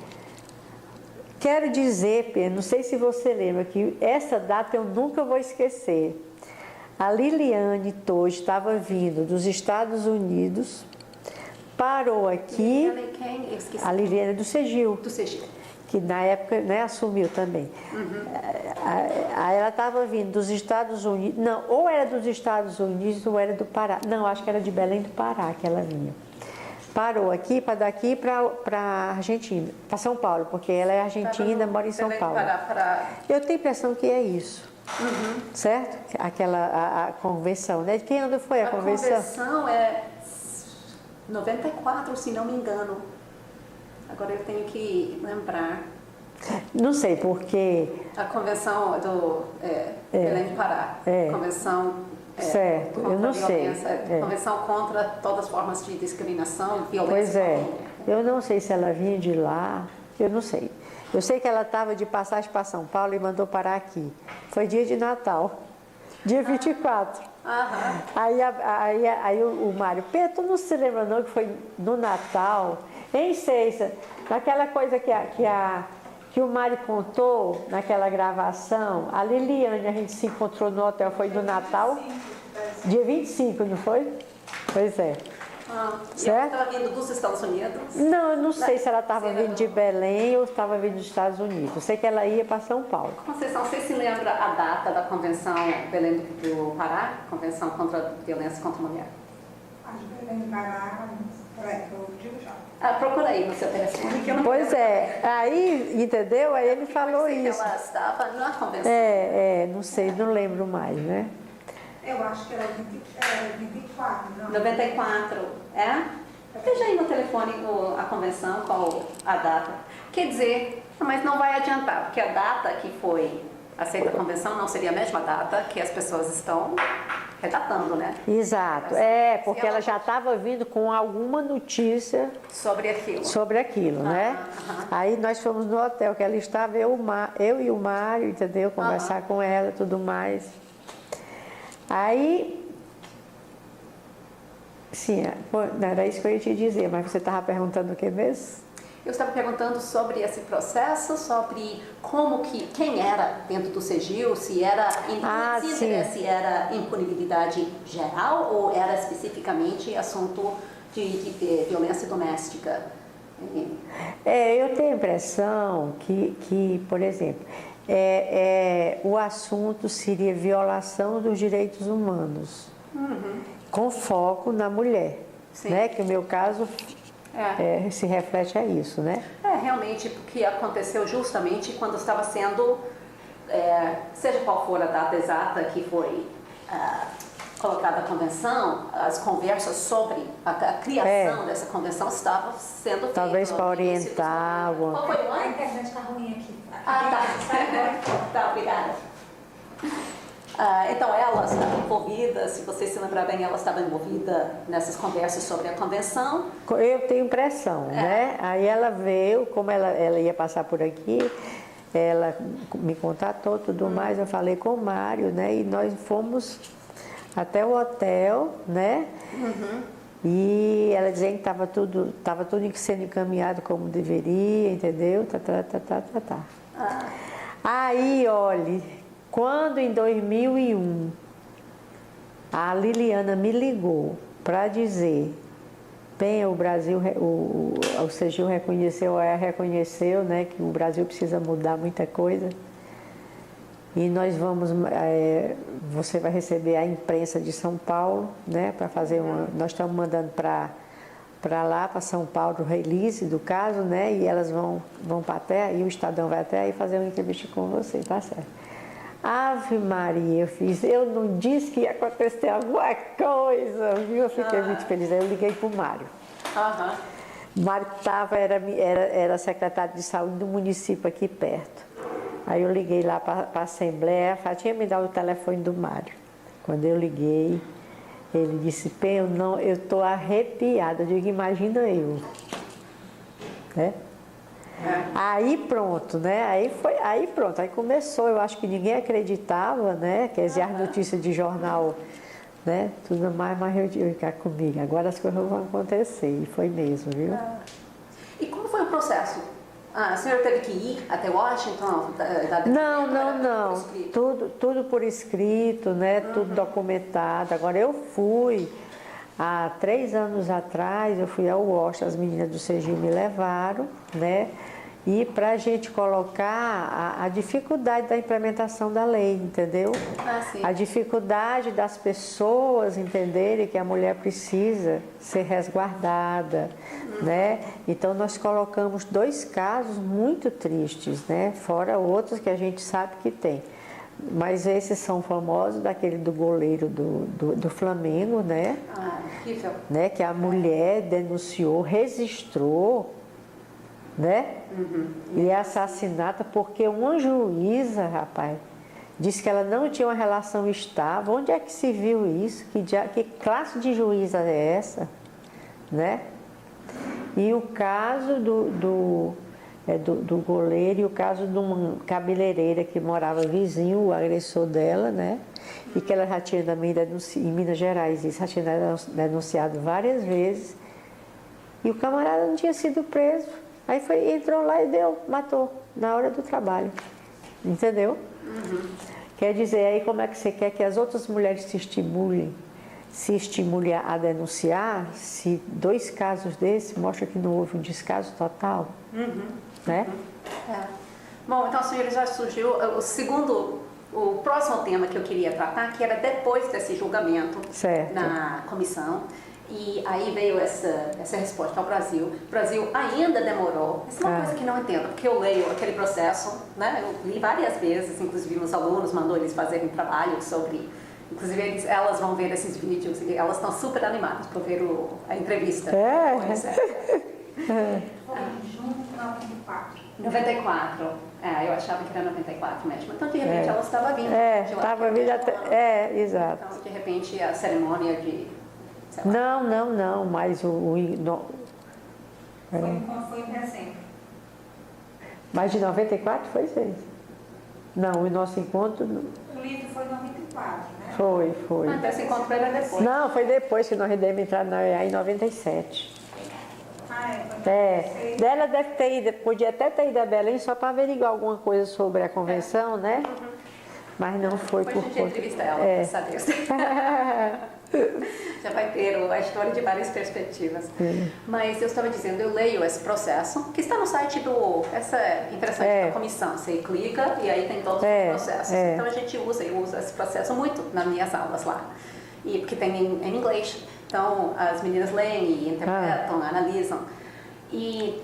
B: quero dizer, Pedro, não sei se você lembra, que essa data eu nunca vou esquecer. A Liliane Tojo estava vindo dos Estados Unidos, parou aqui...
A: Liliane quem? Eu esqueci.
B: A Liliane do Sergil.
A: Do Sergil.
B: Que na época, né, assumiu também. Aí ela estava vindo dos Estados Unidos, não, ou era dos Estados Unidos ou era do Pará. Não, acho que era de Belém do Pará que ela vinha. Parou aqui, para daqui para Argentina, para São Paulo, porque ela é argentina, mora em São Paulo. Eu tenho a impressão que é isso, certo? A convenção, né? De que ano foi a convenção?
A: A convenção é 94, se não me engano. Agora eu tenho que lembrar.
B: Não sei, porque...
A: A convenção do Belém do Pará. Convenção...
B: certo, eu não sei.
A: Convenção contra todas as formas de discriminação, violência.
B: Pois é, eu não sei se ela vinha de lá, eu não sei. Eu sei que ela estava de passagem para São Paulo e mandou parar aqui. Foi dia de Natal, dia 24. Aí o Mário, Pedro, tu não se lembra não que foi no Natal, em Seixas, naquela coisa que o Mário contou naquela gravação, a Liliane, a gente se encontrou no hotel, foi no Natal, dia 25, não foi? Pois é.
A: E ela estava vindo dos Estados Unidos?
B: Não, eu não sei se ela estava vindo de Belém ou estava vindo dos Estados Unidos. Eu sei que ela ia para São Paulo.
A: Conceição, você se lembra a data da Convenção Belém do Pará? Convenção contra a Violência contra a Mulher?
C: Acho que Belém do Pará, Peraí, eu digo já.
A: Procura aí no seu telefone. Que eu não
B: Pois é, aí, entendeu? Aí ele falou isso.
A: Ela estava na convenção.
B: Não sei, não lembro mais, né?
C: Eu acho que era 24, não?
A: 94, é? Veja aí no telefone a convenção, qual a data. Quer dizer, mas não vai adiantar, porque a data que foi aceita a convenção não seria a mesma data que as pessoas estão redatando, né?
B: Exato, porque ela já estava vindo com alguma notícia
A: sobre aquilo.
B: né? Aí nós fomos no hotel que ela estava, eu e o Mário, entendeu? Conversar com ela e tudo mais. Aí, sim, não era isso que eu ia te dizer, mas você estava perguntando o que mesmo?
A: Eu estava perguntando sobre esse processo, sobre quem era dentro do CEGIL, se era impunibilidade geral ou era especificamente assunto de violência doméstica.
B: Eu tenho a impressão que por exemplo, o assunto seria violação dos direitos humanos, com foco na mulher, né? Que o meu caso se reflete a isso, né?
A: Realmente, porque aconteceu justamente quando estava sendo, seja qual for a data exata que foi colocada a convenção, as conversas sobre a criação dessa convenção estavam sendo feitas.
B: Talvez para orientar.
A: Qual foi o ano?
C: A internet está ruim aqui.
A: Tá, obrigada. Então, ela estava envolvida, se você se lembrar bem, ela estava envolvida nessas conversas sobre a convenção.
B: Eu tenho impressão, né? Aí ela veio, como ela ia passar por aqui, ela me contatou, tudo mais, eu falei com o Mário, né? E nós fomos até o hotel, né? E ela dizia que estava tudo sendo encaminhado como deveria, entendeu? Aí, olha... Quando em 2001 a Liliana me ligou para dizer, bem, o Brasil, o CEGIL reconheceu, né, que o Brasil precisa mudar muita coisa e nós vamos, você vai receber a imprensa de São Paulo, né, para fazer nós estamos mandando para lá, para São Paulo, o release do caso, né, e elas vão para a terra e o Estadão vai até aí fazer uma entrevista com você, tá certo? Ave Maria, eu não disse que ia acontecer alguma coisa, viu? Eu fiquei muito feliz. Aí eu liguei para o Mário. O Mário era secretário de saúde do município aqui perto. Aí eu liguei lá para a Assembleia, tinha me dado o telefone do Mário. Quando eu liguei, ele disse, eu estou arrepiada. Eu digo, imagina eu. Né? Aí pronto, né? Aí pronto, aí começou, eu acho que ninguém acreditava, né? Quer dizer, as notícias de jornal, né? Tudo mais, mas eu digo, cá comigo, agora as coisas vão acontecer, e foi mesmo, viu?
A: E como foi o processo? A senhora teve que ir até Washington?
B: Não. Tudo por escrito, né? Tudo documentado. Agora eu fui, há 3 anos atrás, eu fui ao Washington, as meninas do CEGIL me levaram, né? E para a gente colocar a dificuldade da implementação da lei, entendeu? A dificuldade das pessoas entenderem que a mulher precisa ser resguardada, né? Então nós colocamos 2 casos muito tristes, né? Fora outros que a gente sabe que tem. Mas esses são famosos, daquele do goleiro do Flamengo, né?
A: Horrível.
B: Né? Que a mulher denunciou, registrou, né? E é assassinada porque uma juíza, rapaz, disse que ela não tinha uma relação estável. Onde é que se viu isso? Que classe de juíza é essa? Né? E o caso do goleiro e o caso de uma cabeleireira que morava vizinho, o agressor dela, né? E que ela já tinha também denunciado, em Minas Gerais, isso já tinha denunciado várias vezes. E o camarada não tinha sido preso. Aí entrou lá e matou, na hora do trabalho. Entendeu? Quer dizer, aí como é que você quer que as outras mulheres se estimulem a denunciar, se 2 casos desses mostram que não houve um descaso total? Né?
A: Bom, então, senhora, já surgiu o próximo tema que eu queria tratar, que era depois desse julgamento na comissão. E aí veio essa resposta ao Brasil. O Brasil ainda demorou. Essa é uma coisa que não entendo, porque eu leio aquele processo, né? Eu li várias vezes, inclusive os alunos mandou eles fazerem trabalho sobre... Inclusive elas vão ver esses vídeos e elas estão super animadas para ver a entrevista.
C: Foi em junho de 94.
A: 94. Eu achava que era 94 mesmo. Então, de repente, ela estava vindo.
B: Estava vindo até... exato.
A: Então, de repente, a cerimônia de...
B: Não, mas
C: Foi em dezembro.
B: Mas de 94 foi isso? Não, o nosso encontro...
C: O livro foi em 94, né?
B: Foi.
A: Então, esse encontro era depois.
B: Não, foi depois que nós devemos entrar em 97. Dela deve ter ido, podia até ter ido a Belém só para averiguar alguma coisa sobre a convenção, né? Mas não foi por
A: conta. A gente entrevista ela, para saber. Já vai ter a história de várias perspectivas. Mas eu estava dizendo, eu leio esse processo, que está no site essa interessante da comissão. Você clica e aí tem todos os processos. Então a gente eu uso esse processo muito nas minhas aulas lá. E porque tem em inglês. Então as meninas leem e interpretam, analisam. E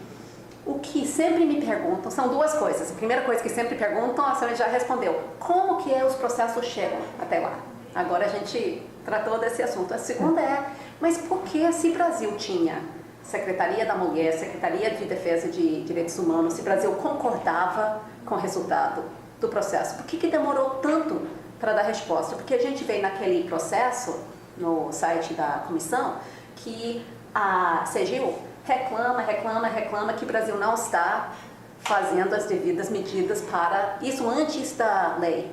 A: o que sempre me perguntam são duas coisas. A primeira coisa que sempre perguntam, a senhora já respondeu. Como que os processos chegam até lá? Agora a gente tratou desse assunto. A segunda mas por que se o Brasil tinha Secretaria da Mulher, Secretaria de Defesa de Direitos Humanos, se o Brasil concordava com o resultado do processo, por que demorou tanto para dar resposta? Porque a gente vê naquele processo, no site da comissão, que a CGU reclama que o Brasil não está fazendo as devidas medidas para... Isso antes da lei.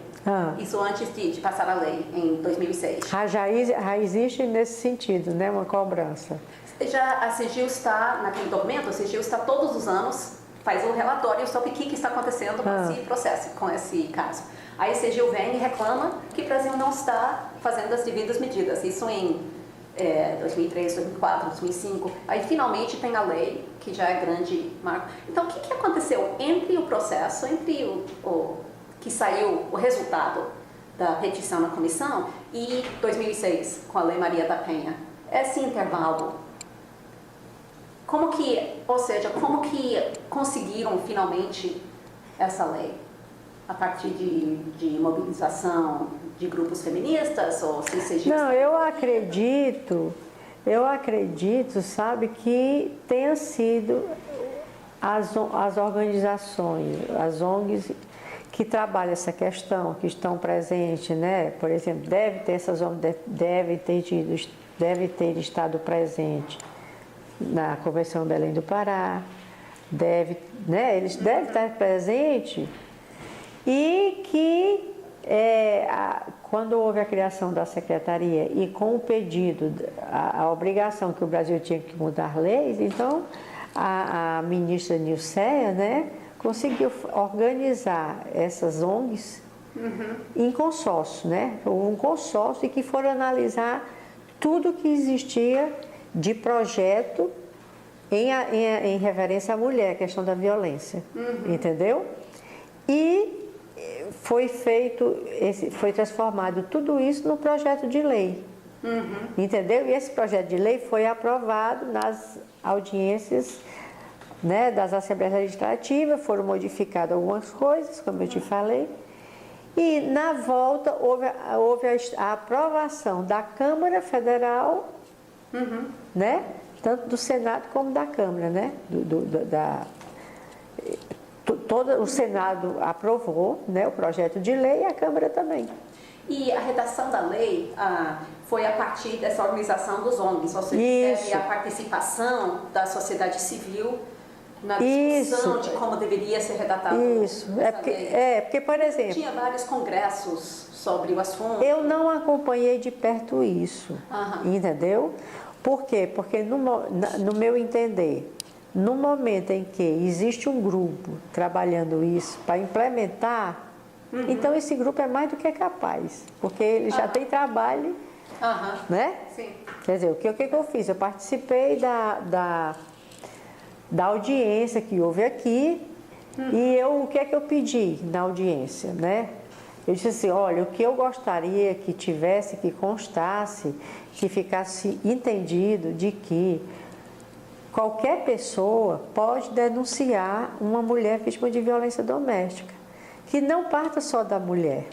A: Isso antes de passar a lei, em 2006.
B: Já existe nesse sentido, né? Uma cobrança.
A: A CGU está, naquele documento, a CGU está todos os anos, faz um relatório sobre o que está acontecendo com esse processo, com esse caso. Aí a CGU vem e reclama que o Brasil não está fazendo as devidas medidas. Isso em 2003, 2004, 2005. Aí finalmente tem a lei, que já é grande marco. Então o que aconteceu entre o processo, entre que saiu o resultado da petição na comissão e 2006, com a Lei Maria da Penha? Esse intervalo, como que conseguiram finalmente essa lei? A partir de mobilização de grupos feministas ou CCG?
B: Não, eu acredito, sabe, que tenha sido as organizações, as ONGs que trabalham essa questão, que estão presentes, né? Por exemplo, essas ONGs devem ter estado presente na Convenção Belém do Pará, eles devem estar presentes. E que quando houve a criação da secretaria e com o pedido, a obrigação que o Brasil tinha que mudar leis, então a ministra Nilceia, né, conseguiu organizar essas ONGs em consórcio, né? Houve um consórcio e que foram analisar tudo que existia de projeto em referência à mulher, a questão da violência, entendeu? E foi transformado tudo isso no projeto de lei, entendeu? E esse projeto de lei foi aprovado nas audiências, né, das Assembleias Legislativas, foram modificadas algumas coisas, como eu te falei, e na volta houve a aprovação da Câmara Federal, né, tanto do Senado como da Câmara, né, todo o Senado aprovou, né, o projeto de lei e a Câmara também.
A: E a redação da lei foi a partir dessa organização dos ONGs, ou seja, teve a participação da sociedade civil na discussão de como deveria ser redatada essa lei.
B: Porque, por exemplo...
A: Tinha vários congressos sobre o assunto.
B: Eu não acompanhei de perto isso, entendeu? Por quê? Porque no meu entender, no momento em que existe um grupo trabalhando isso para implementar, então esse grupo é mais do que capaz, porque ele já tem trabalho, né?
A: Sim.
B: Quer dizer, o que eu fiz? Eu participei da audiência que houve aqui e o que é que eu pedi na audiência, né? Eu disse assim, olha, o que eu gostaria que tivesse, que constasse, que ficasse entendido de que qualquer pessoa pode denunciar uma mulher vítima de violência doméstica, que não parta só da mulher,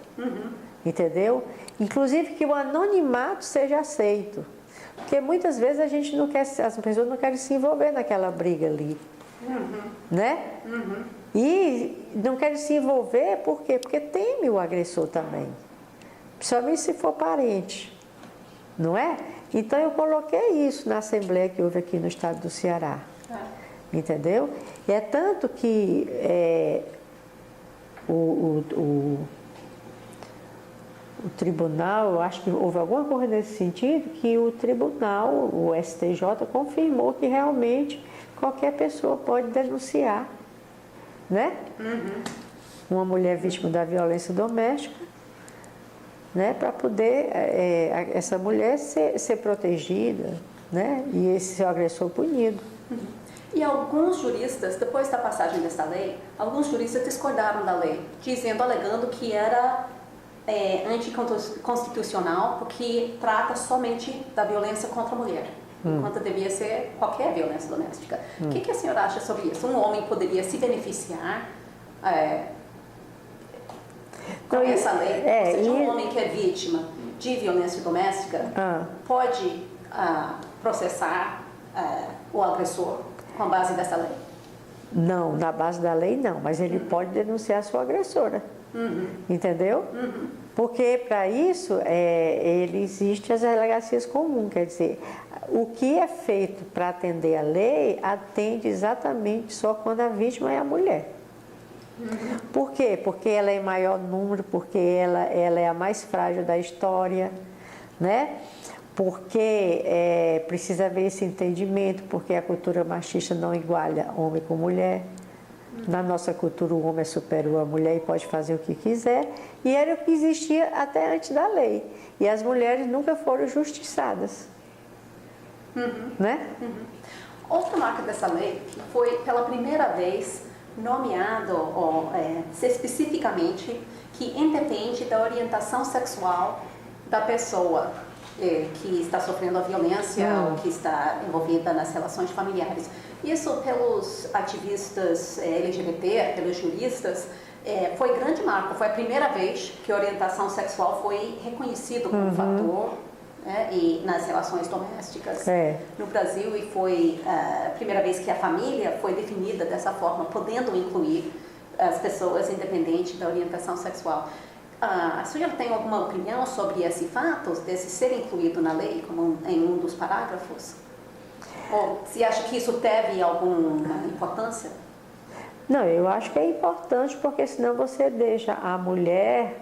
B: entendeu? Inclusive que o anonimato seja aceito, porque muitas vezes a gente não quer, as pessoas não querem se envolver naquela briga ali, né? E não querem se envolver por quê? Porque teme o agressor também, principalmente se for parente, não é? Então eu coloquei isso na assembleia que houve aqui no estado do Ceará, entendeu? E é tanto que o tribunal, eu acho que houve alguma coisa nesse sentido, que o tribunal, o STJ, confirmou que realmente qualquer pessoa pode denunciar, né? Uma mulher vítima da violência doméstica, né? Para poder essa mulher ser protegida, né? E esse seu agressor punido.
A: E alguns juristas, depois da passagem dessa lei, alguns juristas discordaram da lei, alegando que era anticonstitucional porque trata somente da violência contra a mulher, enquanto devia ser qualquer violência doméstica. O que a senhora acha sobre isso? Um homem poderia se beneficiar com essa lei? Ou seja, um homem que é vítima de violência doméstica pode processar o agressor com base dessa lei?
B: Não, na base da lei não, mas ele pode denunciar a sua agressora, entendeu? Porque para isso existem as delegacias comuns, quer dizer, o que é feito para atender a lei atende exatamente só quando a vítima é a mulher. Por quê? Porque ela é em maior número, porque ela é a mais frágil da história, né? Porque precisa haver esse entendimento, porque a cultura machista não iguala homem com mulher. Na nossa cultura, o homem é superior à mulher e pode fazer o que quiser, e era o que existia até antes da lei. E as mulheres nunca foram justiçadas. Né?
A: Outra marca dessa lei foi, pela primeira vez, nomeado especificamente que independe da orientação sexual da pessoa que está sofrendo a violência ou que está envolvida nas relações familiares. Isso, pelos ativistas LGBT, pelos juristas, foi grande marco. Foi a primeira vez que a orientação sexual foi reconhecido como fator e nas relações domésticas no Brasil, e foi a primeira vez que a família foi definida dessa forma, podendo incluir as pessoas independente da orientação sexual. A senhora tem alguma opinião sobre esse fato, desse ser incluído na lei como em um dos parágrafos? Ou se acha que isso teve alguma importância?
B: Não, eu acho que é importante, porque senão você deixa a mulher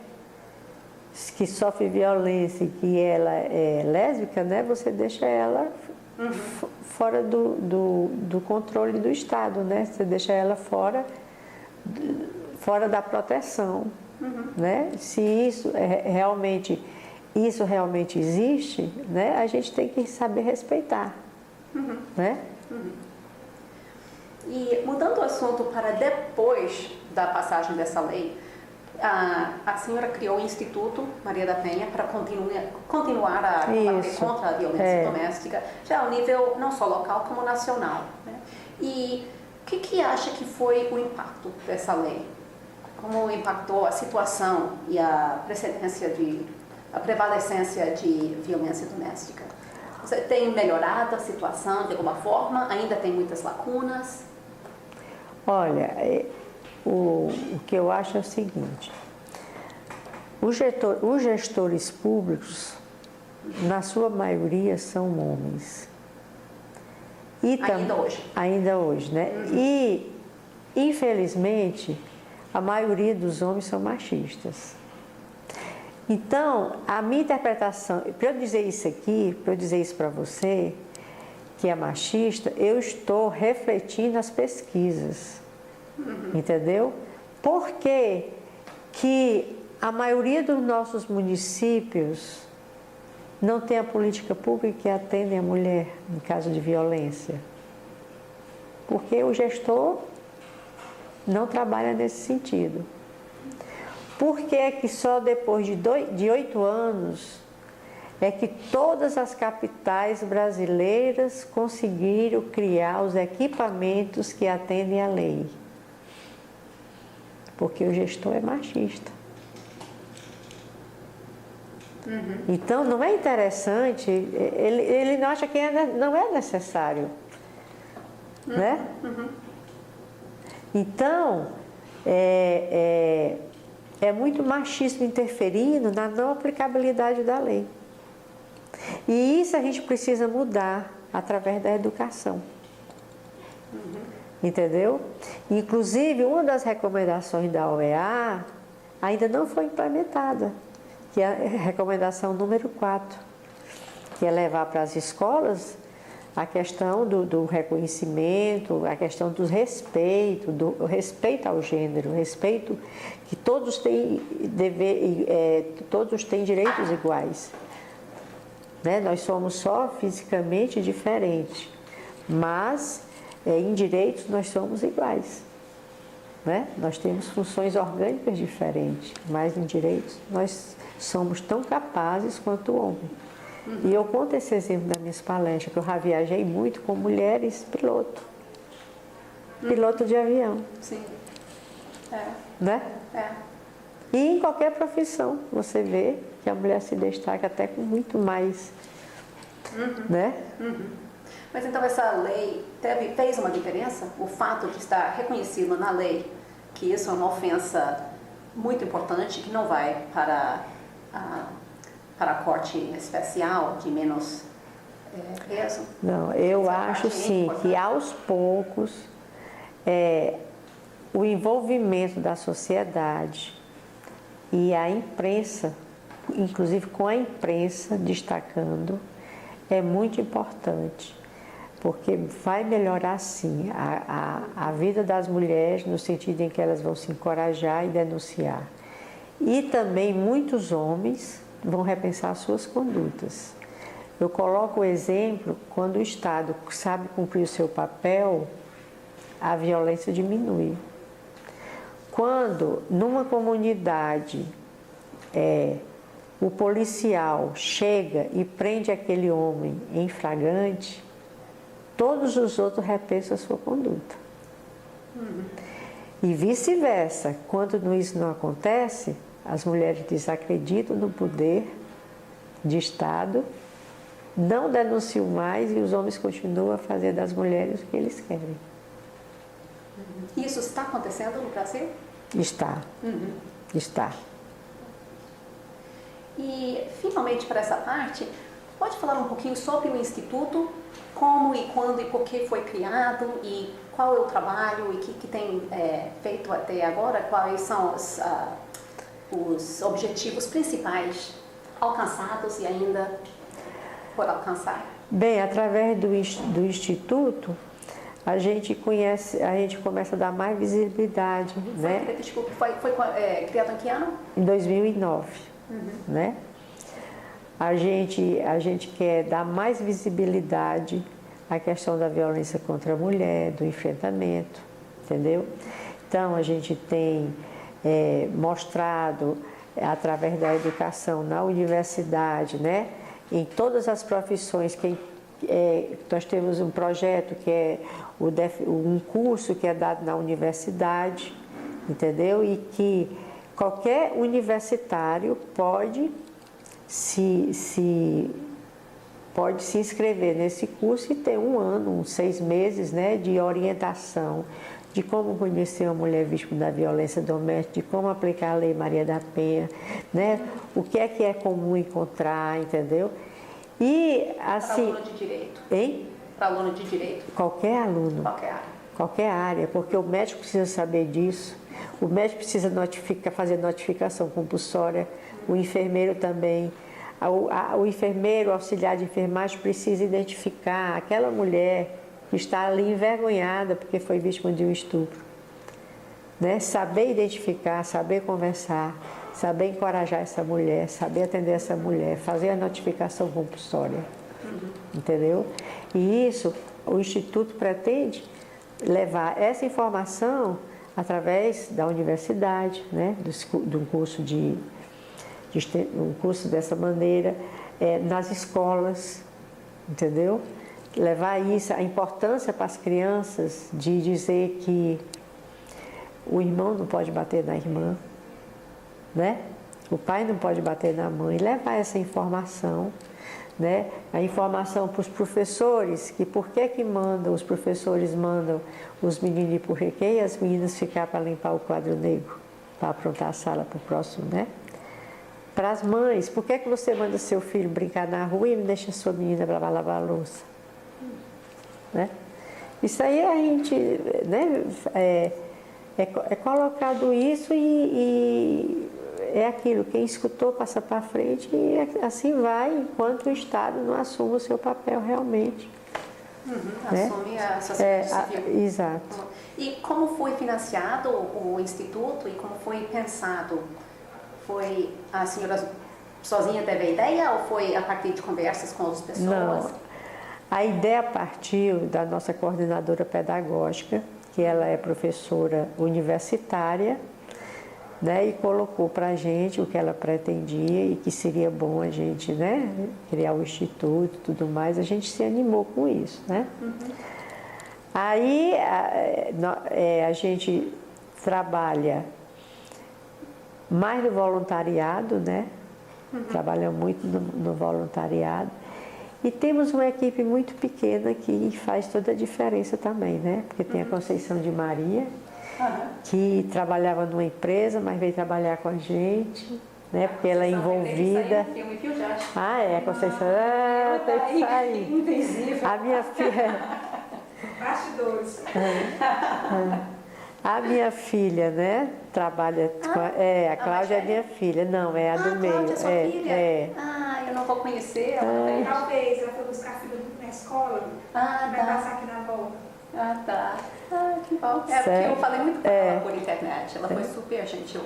B: que sofre violência e que ela é lésbica, né? Você deixa ela fora do controle do Estado, né? Você deixa ela fora da proteção, né? Se isso realmente existe, né? A gente tem que saber respeitar, né?
A: E mudando o assunto para depois da passagem dessa lei, a senhora criou o Instituto Maria da Penha para continuar a combater contra a violência doméstica, já ao nível não só local como nacional, né? E o que acha que foi o impacto dessa lei? Como impactou a situação e a prevalecência de violência doméstica? Você tem melhorado a situação de alguma forma? Ainda tem muitas lacunas?
B: Olha, o que eu acho é o seguinte: os gestores públicos, na sua maioria, são homens. Ainda hoje, né? E, infelizmente, a maioria dos homens são machistas. Então, a minha interpretação, para eu dizer isso aqui, para eu dizer isso para você, que é machista, eu estou refletindo as pesquisas, entendeu? Por que a maioria dos nossos municípios não tem a política pública que atende a mulher em caso de violência? Porque o gestor não trabalha nesse sentido. Por que que só depois de 8 anos é que todas as capitais brasileiras conseguiram criar os equipamentos que atendem à lei? Porque o gestor é machista. Então, não é interessante, ele não acha que não é necessário, né? Então, é muito machismo interferindo na não aplicabilidade da lei. E isso a gente precisa mudar através da educação. Entendeu? Inclusive, uma das recomendações da OEA ainda não foi implementada, que é a recomendação número 4, que é levar para as escolas a questão do reconhecimento, a questão do respeito ao gênero, respeito que todos têm todos têm direitos iguais. Né? Nós somos só fisicamente diferentes, mas em direitos nós somos iguais. Né? Nós temos funções orgânicas diferentes, mas em direitos nós somos tão capazes quanto o homem. E eu conto esse exemplo das minhas palestras, que eu já viajei muito com mulheres piloto de avião.
A: Sim.
B: Né? E em qualquer profissão você vê que a mulher se destaca até com muito mais. Né?
A: Mas então essa lei fez uma diferença? O fato de estar reconhecido na lei que isso é uma ofensa muito importante, que não vai para a corte especial de menos peso?
B: Não, eu acho sim que aos poucos o envolvimento da sociedade e a imprensa, inclusive com a imprensa destacando, é muito importante, porque vai melhorar sim a vida das mulheres no sentido em que elas vão se encorajar e denunciar. E também muitos homens vão repensar suas condutas. Eu coloco o exemplo, quando o Estado sabe cumprir o seu papel, a violência diminui. Quando numa comunidade o policial chega e prende aquele homem em flagrante, todos os outros repensam a sua conduta. E vice-versa, quando isso não acontece, as mulheres desacreditam no poder de Estado, não denunciam mais e os homens continuam a fazer das mulheres o que eles querem.
A: Isso está acontecendo no Brasil?
B: Está. Está.
A: E, finalmente, para essa parte, pode falar um pouquinho sobre o Instituto, como e quando e por que foi criado e qual é o trabalho e o que tem feito até agora, quais são os objetivos principais alcançados e ainda por alcançar?
B: Bem, através do Instituto, a gente começa a dar mais visibilidade, né?
A: Desculpe, foi criado em que ano?
B: Em 2009, né? A gente quer dar mais visibilidade à questão da violência contra a mulher, do enfrentamento, entendeu? Então, a gente tem mostrado, através da educação na universidade, né? Em todas as profissões, nós temos um projeto que é um curso que é dado na universidade, entendeu? E que qualquer universitário pode se inscrever nesse curso e ter um ano, 6 meses, né, de orientação de como conhecer uma mulher vítima da violência doméstica, de como aplicar a Lei Maria da Penha, né? O que é comum encontrar, entendeu? E assim.
A: Para aluno de direito.
B: Hein?
A: Para aluno de direito.
B: Qualquer aluno.
A: Qualquer área.
B: Qualquer área, porque o médico precisa saber disso, o médico precisa fazer notificação compulsória, o enfermeiro também. O enfermeiro, o auxiliar de enfermagem precisa identificar aquela mulher que está ali envergonhada porque foi vítima de um estupro. Né? Saber identificar, saber conversar, saber encorajar essa mulher, saber atender essa mulher, fazer a notificação compulsória. Entendeu? E isso, o Instituto pretende levar essa informação através da universidade, né, de um curso um curso dessa maneira, nas escolas, entendeu? Levar isso, a importância para as crianças de dizer que o irmão não pode bater na irmã, né? O pai não pode bater na mãe, levar essa informação, né? A informação para os professores, que por que os professores mandam os meninos ir para o recreio e as meninas ficar para limpar o quadro negro, para aprontar a sala para o próximo, né? Para as mães, por que você manda seu filho brincar na rua e não deixa a sua menina para lavar a louça? Né? Isso aí a gente, né, é colocado isso e é aquilo, quem escutou passa para frente e assim vai, enquanto o Estado não assume o seu papel realmente. Né?
A: Assume a sociedade civil.
B: Exato.
A: E como foi financiado o Instituto e como foi pensado? Foi a senhora sozinha teve a ideia ou foi a partir de conversas com outras pessoas?
B: Não, a ideia partiu da nossa coordenadora pedagógica, que ela é professora universitária, né, e colocou para a gente o que ela pretendia e que seria bom a gente, né, criar o instituto e tudo mais. A gente se animou com isso, né? Aí a gente trabalha mais no voluntariado, né? Trabalha muito no voluntariado. E temos uma equipe muito pequena que faz toda a diferença também, né? Porque tem a Conceição de Maria, que trabalhava numa empresa, mas veio trabalhar com a gente, né? Porque ela é envolvida. A Conceição, tem que sair.
C: Invisível.
B: A minha filha.
C: Bastidores.
B: A minha filha, né, trabalha com a Cláudia é minha filha, não, é a do meio.
A: Cláudia é sua filha? Eu não vou conhecer ela.
C: Talvez ela foi buscar filho na escola, vai passar aqui na volta.
A: Tá. Que bom. Porque eu falei muito com ela por internet, ela foi super gentil.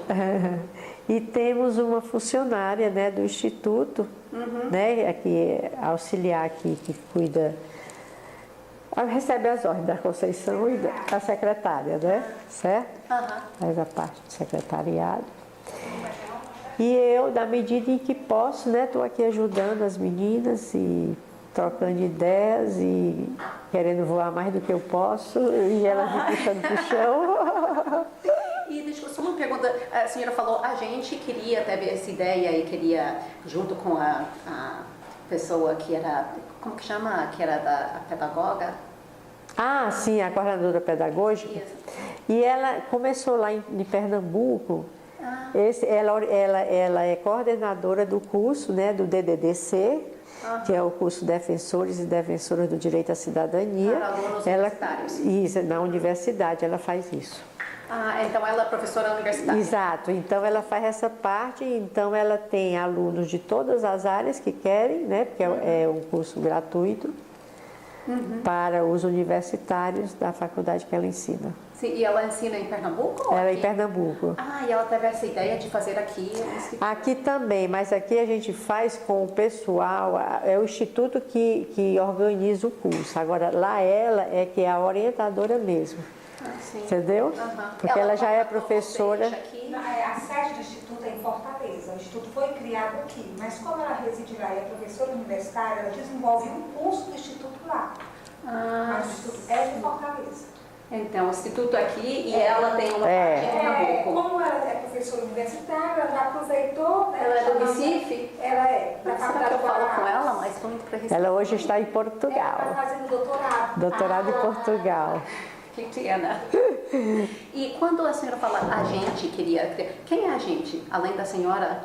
B: E temos uma funcionária, né, do Instituto, né, aqui, auxiliar aqui, que cuida. Ela recebe as ordens da Conceição e da secretária, né? Certo? Faz a parte do secretariado. E eu, na medida em que posso, né, estou aqui ajudando as meninas e trocando ideias e querendo voar mais do que eu posso e elas me puxando para o chão.
A: E deixa eu só uma pergunta. A senhora falou, a gente queria ter essa ideia e queria, junto com a pessoa que era, como que chama? Que era a pedagoga?
B: Sim, a coordenadora pedagógica. Isso. E ela começou lá em Pernambuco. Ela é coordenadora do curso, né, do DDDC, que é o curso Defensores e Defensoras do Direito à Cidadania.
A: Para alunos universitários.
B: Isso, na universidade ela faz isso.
A: Então ela é professora universitária.
B: Exato, então ela faz essa parte, então ela tem alunos de todas as áreas que querem, né, porque é um curso gratuito para os universitários da faculdade que ela ensina.
A: Sim, e ela ensina em Pernambuco?
B: Ela é em Pernambuco.
A: E ela teve essa ideia de fazer aqui?
B: Aqui também, mas aqui a gente faz com o pessoal, é o instituto que organiza o curso. Agora, lá ela é que é a orientadora mesmo. Entendeu? Porque ela já é professora.
C: A sede do Instituto é em Fortaleza. O Instituto foi criado aqui, mas como ela reside lá e é professora universitária, ela desenvolve um curso do Instituto lá. Mas o Instituto é de Fortaleza.
A: Então, o Instituto aqui e ela tem uma parte em Pernambuco.
C: Como ela é professora universitária, ela já aproveitou. Né,
A: ela é do Recife?
C: Ela é. Da faculdade
A: eu falo com ela, mas estou indo para Recife.
B: Ela hoje está em Portugal.
C: Ela está fazendo doutorado.
B: Doutorado em Portugal.
A: Que pena. E quando a senhora fala a gente queria, quem é a gente? Além da senhora,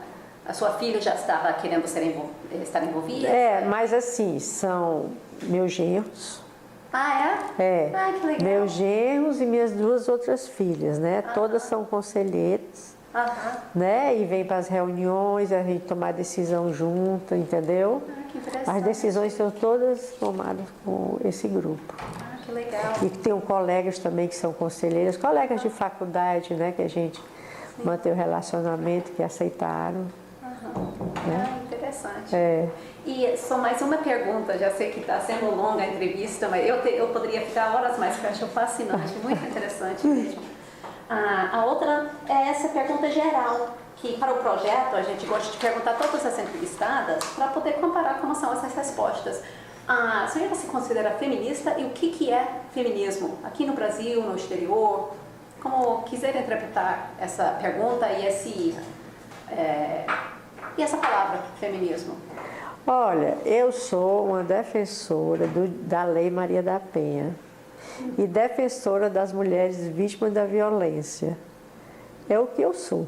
A: a sua filha já estava querendo estar envolvida?
B: Mas assim, são meus genros.
A: Que legal.
B: Meus genros e minhas duas outras filhas, né? Todas são conselheiras, né? E vêm para as reuniões, a gente tomar decisão junto, entendeu?
A: Que interessante.
B: As decisões são todas tomadas com esse grupo.
A: Que legal.
B: E tem colegas também que são conselheiras, colegas de faculdade, né? Que a gente mantém o relacionamento, que aceitaram. Né?
A: Interessante. E só mais uma pergunta, já sei que está sendo longa a entrevista, mas eu poderia ficar horas mais, porque eu acho fascinante, muito interessante mesmo. A outra é essa pergunta geral, que para o projeto a gente gosta de perguntar a todas as entrevistadas para poder comparar como são essas respostas. A senhora se considera feminista e o que é feminismo? Aqui no Brasil, no exterior? Como quiser interpretar essa pergunta e essa palavra, feminismo?
B: Olha, eu sou uma defensora da Lei Maria da Penha e defensora das mulheres vítimas da violência. É o que eu sou.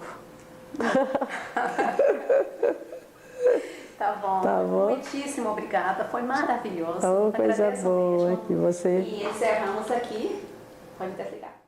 A: Tá bom.
B: Tá bom.
A: Muitíssimo obrigada. Foi maravilhoso.
B: Oh, coisa boa
A: mesmo.
B: que você...
A: E encerramos aqui. Pode desligar.